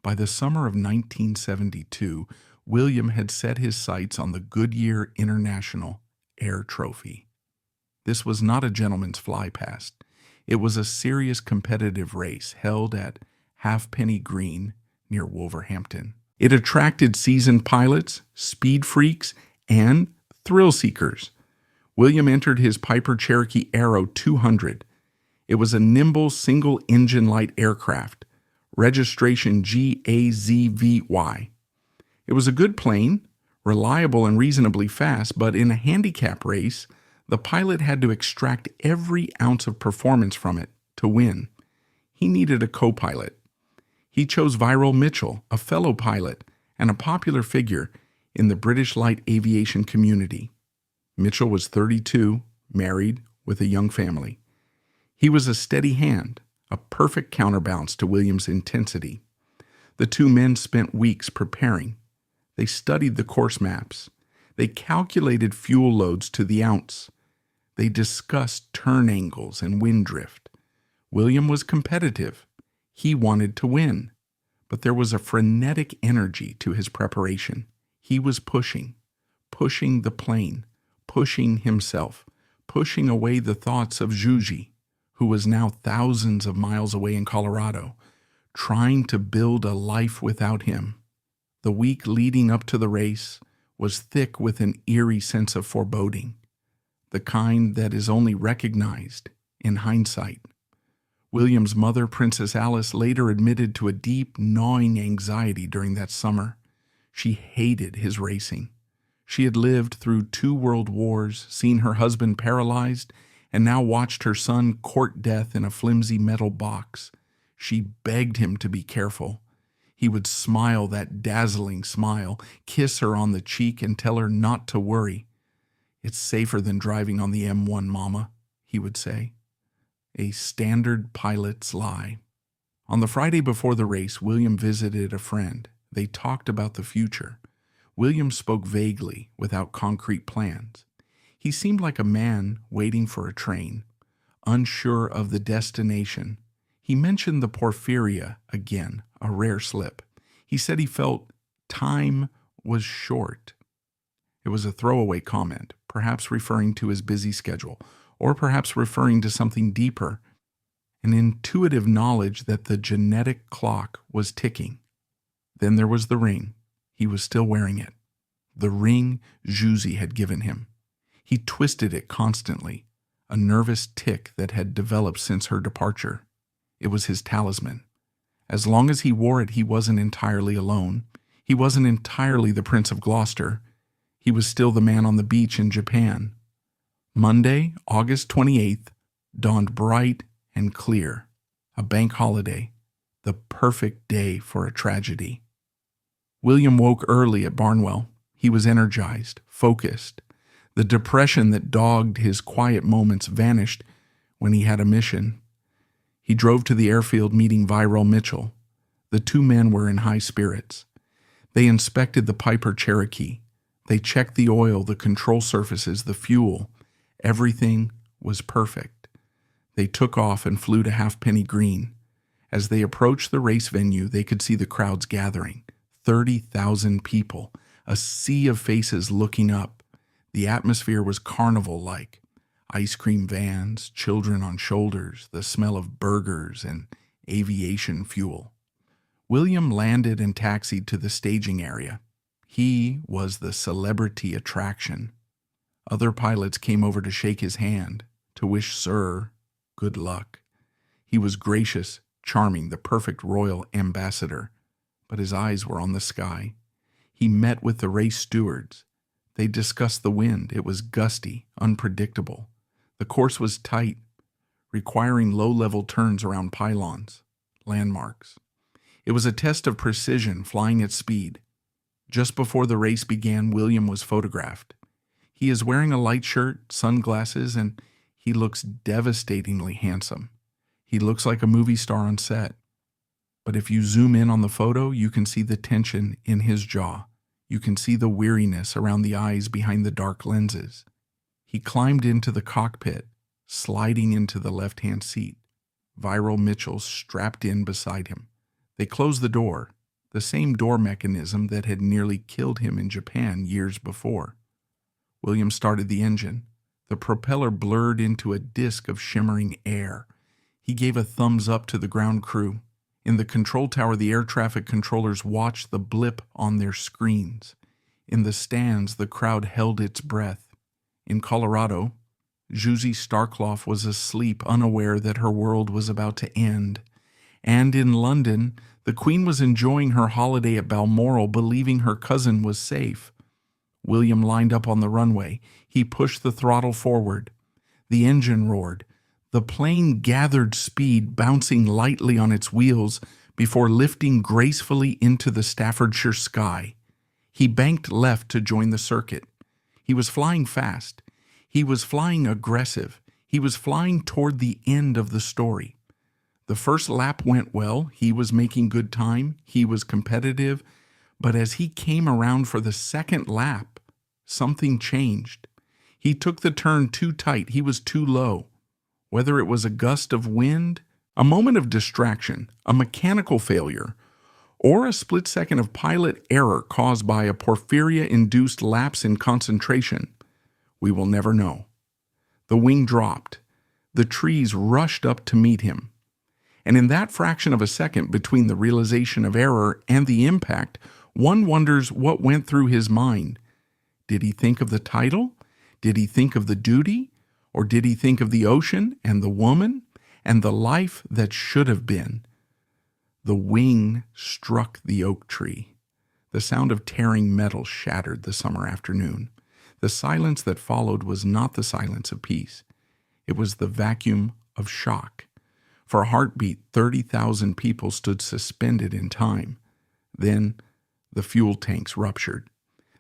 By the summer of 1972, William had set his sights on the Goodyear International Air Trophy. This was not a gentleman's fly past. It was a serious competitive race held at Halfpenny Green near Wolverhampton. It attracted seasoned pilots, speed freaks, and thrill seekers. William entered his Piper Cherokee Arrow 200. It was a nimble single-engine light aircraft, registration GAZVY. It was a good plane, reliable and reasonably fast, but in a handicap race, the pilot had to extract every ounce of performance from it to win. He needed a co-pilot. He chose Viral Mitchell, a fellow pilot and a popular figure in the British light aviation community. Mitchell was 32, married, with a young family. He was a steady hand, a perfect counterbalance to William's intensity. The two men spent weeks preparing. They studied the course maps. They calculated fuel loads to the ounce. They discussed turn angles and wind drift. William was competitive. He wanted to win. But there was a frenetic energy to his preparation. He was pushing the plane, pushing himself, pushing away the thoughts of Juicy, who was now thousands of miles away in Colorado, trying to build a life without him. The week leading up to the race was thick with an eerie sense of foreboding, the kind that is only recognized in hindsight. William's mother, Princess Alice, later admitted to a deep, gnawing anxiety during that summer. She hated his racing. She had lived through 2 world wars, seen her husband paralyzed, and now watched her son court death in a flimsy metal box. She begged him to be careful. He would smile that dazzling smile, kiss her on the cheek, and tell her not to worry. "It's safer than driving on the M1, Mama," he would say. a standard pilot's lie. On the Friday before the race, William visited a friend. They talked about the future. William spoke vaguely, without concrete plans. He seemed like a man waiting for a train, unsure of the destination. He mentioned the porphyria again, a rare slip. He said he felt time was short. It was a throwaway comment, perhaps referring to his busy schedule, or perhaps referring to something deeper, an intuitive knowledge that the genetic clock was ticking. Then there was the ring. He was still wearing it. The ring Juicy had given him. He twisted it constantly, a nervous tic that had developed since her departure. It was his talisman. As long as he wore it, he wasn't entirely alone. He wasn't entirely the Prince of Gloucester. He was still the man on the beach in Japan. Monday, August 28th, dawned bright and clear, a bank holiday, the perfect day for a tragedy. William woke early at Barnwell. He was energized, focused. The depression that dogged his quiet moments vanished when he had a mission. He drove to the airfield meeting Viral Mitchell. The two men were in high spirits. They inspected the Piper Cherokee. They checked the oil, the control surfaces, the fuel. Everything was perfect. They took off and flew to Halfpenny Green. As they approached the race venue, they could see the crowds gathering. 30,000 people, a sea of faces looking up. The atmosphere was carnival-like. Ice cream vans, children on shoulders, the smell of burgers and aviation fuel. William landed and taxied to the staging area. He was the celebrity attraction. Other pilots came over to shake his hand, to wish Sir good luck. He was gracious, charming, the perfect royal ambassador, but his eyes were on the sky. He met with the race stewards. They discussed the wind. It was gusty, unpredictable. The course was tight, requiring low-level turns around pylons, landmarks. It was a test of precision, flying at speed. Just before the race began, William was photographed. He is wearing a light shirt, sunglasses, and he looks devastatingly handsome. He looks like a movie star on set. But if you zoom in on the photo, you can see the tension in his jaw. You can see the weariness around the eyes behind the dark lenses. He climbed into the cockpit, sliding into the left-hand seat. Viral Mitchell strapped in beside him. They closed the door, the same door mechanism that had nearly killed him in Japan years before. William started the engine. The propeller blurred into a disk of shimmering air. He gave a thumbs up to the ground crew. In the control tower, the air traffic controllers watched the blip on their screens. In the stands, the crowd held its breath. In Colorado, Juicy Starkloff was asleep, unaware that her world was about to end. And in London, the Queen was enjoying her holiday at Balmoral, believing her cousin was safe. William lined up on the runway. He pushed the throttle forward. The engine roared. The plane gathered speed, bouncing lightly on its wheels before lifting gracefully into the Staffordshire sky. He banked left to join the circuit. He was flying fast. He was flying aggressive. He was flying toward the end of the story. The first lap went well. He was making good time. He was competitive. But as he came around for the second lap, something changed. He took the turn too tight. He was too low. Whether it was a gust of wind, a moment of distraction, a mechanical failure, or a split second of pilot error caused by a porphyria-induced lapse in concentration, we will never know. The wing dropped. The trees rushed up to meet him. And in that fraction of a second between the realization of error and the impact, one wonders what went through his mind. Did he think of the title? Did he think of the duty? Or did he think of the ocean and the woman and the life that should have been? The wing struck the oak tree. The sound of tearing metal shattered the summer afternoon. The silence that followed was not the silence of peace. It was the vacuum of shock. For a heartbeat, 30,000 people stood suspended in time. Then the fuel tanks ruptured.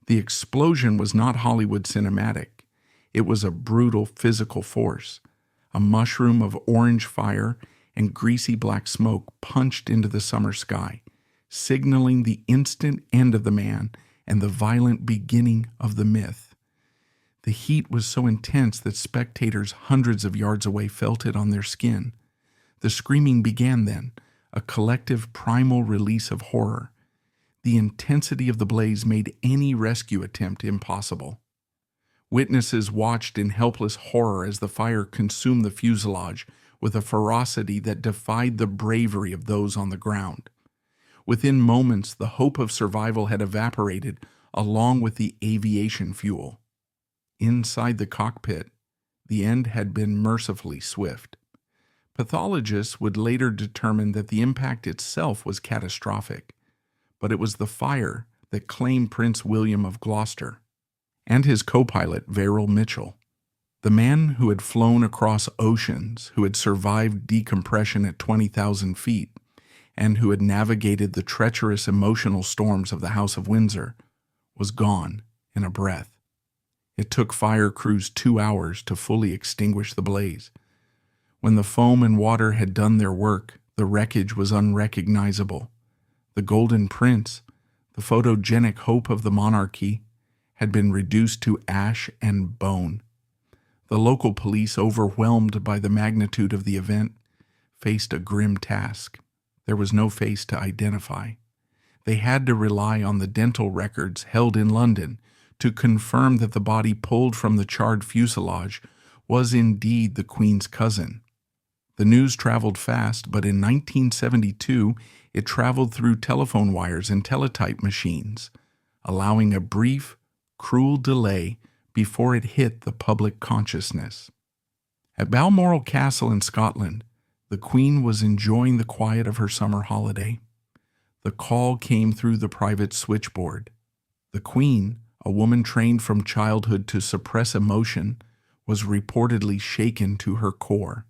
The explosion was not Hollywood cinematic. It was a brutal physical force. A mushroom of orange fire and greasy black smoke punched into the summer sky, signaling the instant end of the man and the violent beginning of the myth. The heat was so intense that spectators hundreds of yards away felt it on their skin. The screaming began then, a collective primal release of horror. The intensity of the blaze made any rescue attempt impossible. Witnesses watched in helpless horror as the fire consumed the fuselage with a ferocity that defied the bravery of those on the ground. Within moments, the hope of survival had evaporated along with the aviation fuel. Inside the cockpit, the end had been mercifully swift. Pathologists would later determine that the impact itself was catastrophic, but it was the fire that claimed Prince William of Gloucester and his co-pilot Verrill Mitchell, the man who had flown across oceans, who had survived decompression at 20,000 feet, and who had navigated the treacherous emotional storms of the House of Windsor, was gone in a breath. It took fire crews 2 hours to fully extinguish the blaze. When the foam and water had done their work, the wreckage was unrecognizable. The Golden Prince, the photogenic hope of the monarchy, had been reduced to ash and bone. The local police, overwhelmed by the magnitude of the event, faced a grim task. There was no face to identify. They had to rely on the dental records held in London to confirm that the body pulled from the charred fuselage was indeed the Queen's cousin. The news traveled fast, but in 1972 it traveled through telephone wires and teletype machines, allowing a brief, cruel delay before it hit the public consciousness. At Balmoral Castle in Scotland, the Queen was enjoying the quiet of her summer holiday. The call came through the private switchboard. The Queen, a woman trained from childhood to suppress emotion, was reportedly shaken to her core.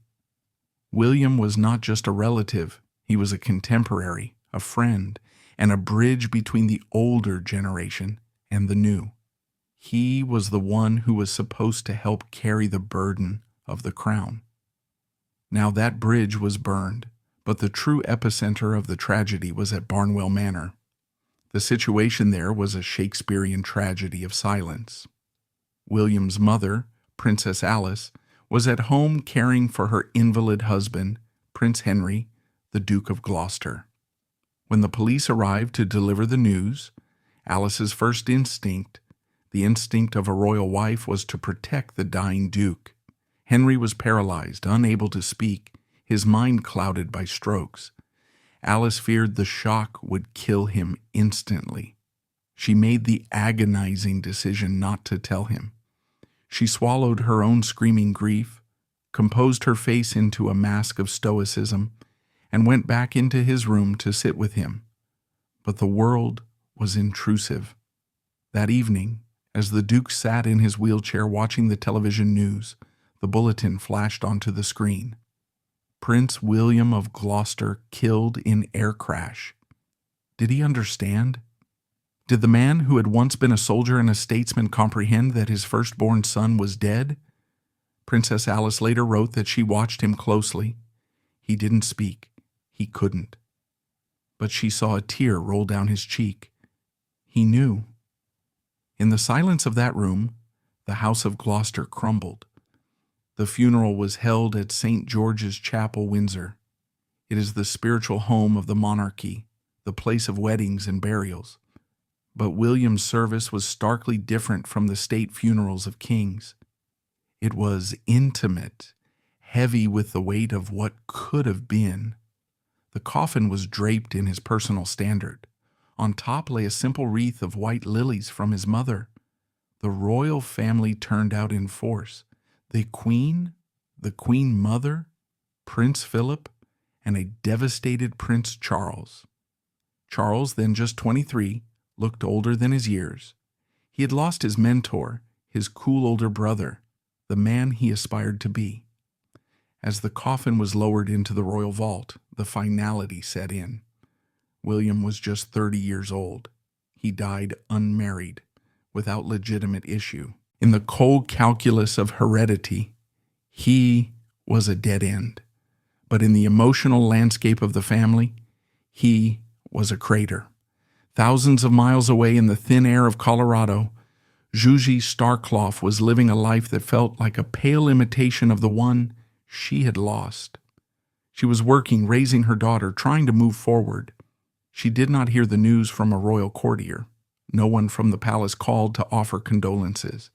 William was not just a relative, he was a contemporary, a friend, and a bridge between the older generation and the new. He was the one who was supposed to help carry the burden of the crown. Now that bridge was burned, but the true epicenter of the tragedy was at Barnwell Manor. The situation there was a Shakespearean tragedy of silence. William's mother, Princess Alice, was at home caring for her invalid husband, Prince Henry, the Duke of Gloucester. When the police arrived to deliver the news, Alice's first instinct, the instinct of a royal wife, was to protect the dying Duke. Henry was paralyzed, unable to speak, his mind clouded by strokes. Alice feared the shock would kill him instantly. She made the agonizing decision not to tell him. She swallowed her own screaming grief, composed her face into a mask of stoicism, and went back into his room to sit with him. But the world was intrusive. That evening, as the Duke sat in his wheelchair watching the television news, the bulletin flashed onto the screen. Prince William of Gloucester killed in air crash. Did he understand? Did the man who had once been a soldier and a statesman comprehend that his firstborn son was dead? Princess Alice later wrote that she watched him closely. He didn't speak. He couldn't. But she saw a tear roll down his cheek. He knew. In the silence of that room, the House of Gloucester crumbled. The funeral was held at St. George's Chapel, Windsor. It is the spiritual home of the monarchy, the place of weddings and burials. But William's service was starkly different from the state funerals of kings. It was intimate, heavy with the weight of what could have been. The coffin was draped in his personal standard. On top lay a simple wreath of white lilies from his mother. The royal family turned out in force. The Queen Mother, Prince Philip, and a devastated Prince Charles. Charles, then just 23, looked older than his years. He had lost his mentor, his cool older brother, the man he aspired to be. As the coffin was lowered into the royal vault, the finality set in. William was just 30 years old. He died unmarried, without legitimate issue. In the cold calculus of heredity, he was a dead end. But in the emotional landscape of the family, he was a crater. Thousands of miles away in the thin air of Colorado, Juji Starkloff was living a life that felt like a pale imitation of the one she had lost. She was working, raising her daughter, trying to move forward. She did not hear the news from a royal courtier. No one from the palace called to offer condolences.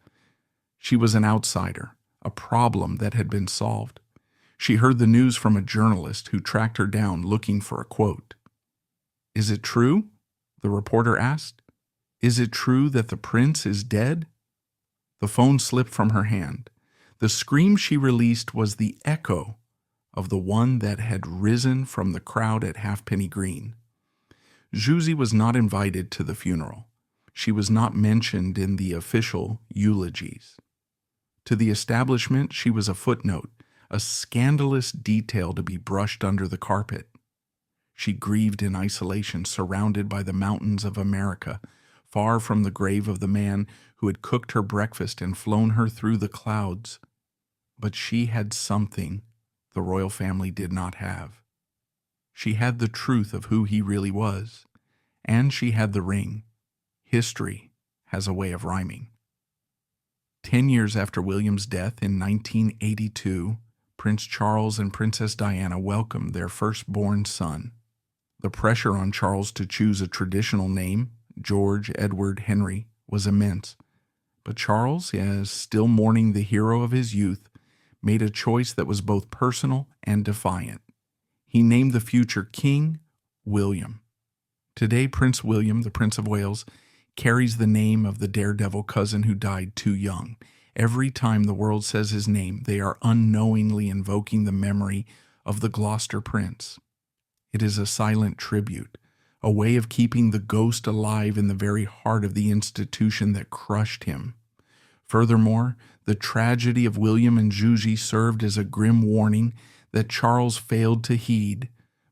She was an outsider, a problem that had been solved. She heard the news from a journalist who tracked her down looking for a quote. "Is it true?" the reporter asked. "Is it true that the prince is dead?" The phone slipped from her hand. The scream she released was the echo of the one that had risen from the crowd at Halfpenny Green. Juzi was not invited to the funeral. She was not mentioned in the official eulogies. To the establishment, she was a footnote, a scandalous detail to be brushed under the carpet. She grieved in isolation, surrounded by the mountains of America, far from the grave of the man who had cooked her breakfast and flown her through the clouds. But she had something the royal family did not have. She had the truth of who he really was, and she had the ring. History has a way of rhyming. 10 years after William's death in 1982, Prince Charles and Princess Diana welcomed their firstborn son. The pressure on Charles to choose a traditional name, George Edward Henry, was immense. But Charles, as still mourning the hero of his youth, made a choice that was both personal and defiant. He named the future king William. Today, Prince William, the Prince of Wales, carries the name of the daredevil cousin who died too young. Every time the world says his name, they are unknowingly invoking the memory of the Gloucester prince. It is a silent tribute, a way of keeping the ghost alive in the very heart of the institution that crushed him. Furthermore, the tragedy of William and Juji served as a grim warning that Charles failed to heed,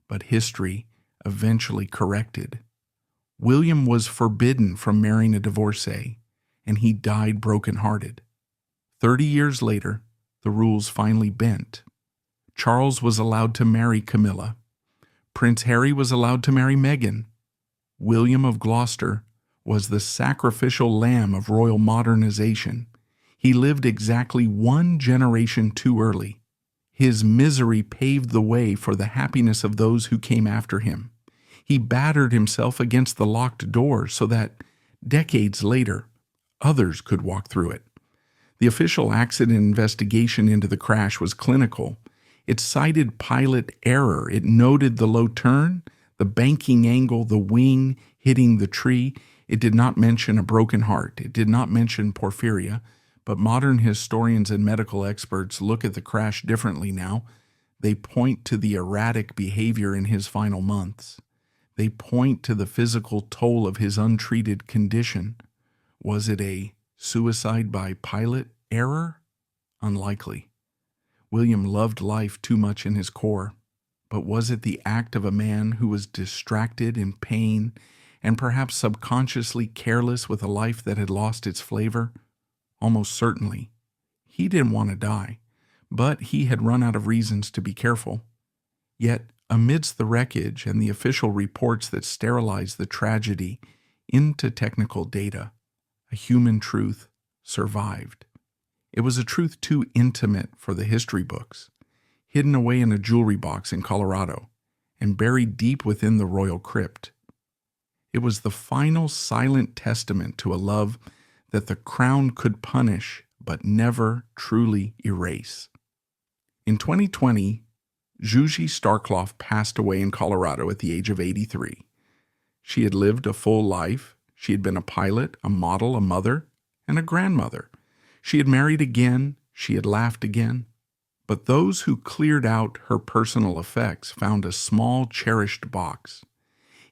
but history eventually corrected. William was forbidden from marrying a divorcee, and he died brokenhearted. 30 years later, the rules finally bent. Charles was allowed to marry Camilla. Prince Harry was allowed to marry Meghan. William of Gloucester was the sacrificial lamb of royal modernization. He lived exactly one generation too early. His misery paved the way for the happiness of those who came after him. He battered himself against the locked door so that, decades later, others could walk through it. The official accident investigation into the crash was clinical. It cited pilot error. It noted the low turn, the banking angle, the wing hitting the tree. It did not mention a broken heart. It did not mention porphyria. But modern historians and medical experts look at the crash differently now. They point to the erratic behavior in his final months. They point to the physical toll of his untreated condition. Was it a suicide by pilot error? Unlikely. William loved life too much in his core. But was it the act of a man who was distracted, in pain, and perhaps subconsciously careless with a life that had lost its flavor? Almost certainly. He didn't want to die, but he had run out of reasons to be careful. Yet, amidst the wreckage and the official reports that sterilized the tragedy into technical data, a human truth survived. It was a truth too intimate for the history books, hidden away in a jewelry box in Colorado and buried deep within the royal crypt. It was the final silent testament to a love that the crown could punish but never truly erase. In 2020, Juji Starkloff passed away in Colorado at the age of 83. She had lived a full life. She had been a pilot, a model, a mother, and a grandmother. She had married again. She had laughed again. But those who cleared out her personal effects found a small, cherished box.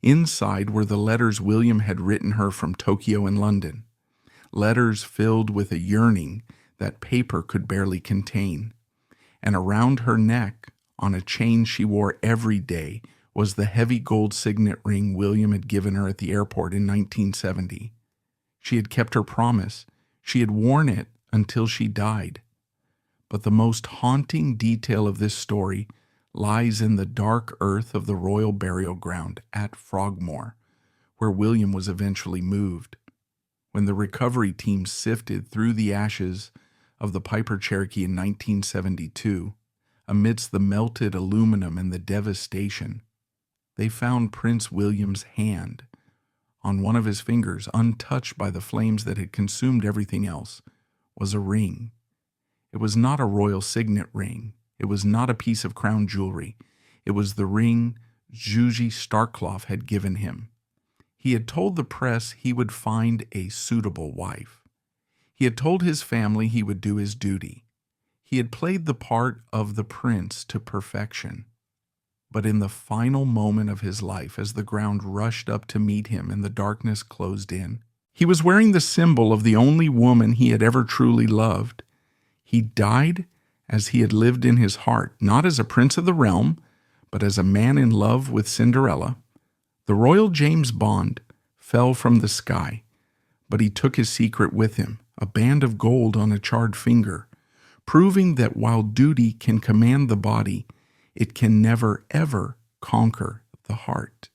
Inside were the letters William had written her from Tokyo and London. Letters filled with a yearning that paper could barely contain. And around her neck, on a chain she wore every day, was the heavy gold signet ring William had given her at the airport in 1970. She had kept her promise. She had worn it until she died. But the most haunting detail of this story lies in the dark earth of the royal burial ground at Frogmore, where William was eventually moved. When the recovery team sifted through the ashes of the Piper Cherokee in 1972, amidst the melted aluminum and the devastation, they found Prince William's hand. On one of his fingers, untouched by the flames that had consumed everything else, was a ring. It was not a royal signet ring. It was not a piece of crown jewelry. It was the ring Zsuzsi Starkloff had given him. He had told the press he would find a suitable wife. He had told his family he would do his duty. He had played the part of the prince to perfection. But in the final moment of his life, as the ground rushed up to meet him and the darkness closed in, he was wearing the symbol of the only woman he had ever truly loved. He died as he had lived in his heart, not as a prince of the realm, but as a man in love with Cinderella. The royal James Bond fell from the sky, but he took his secret with him, a band of gold on a charred finger, proving that while duty can command the body, it can never, ever conquer the heart.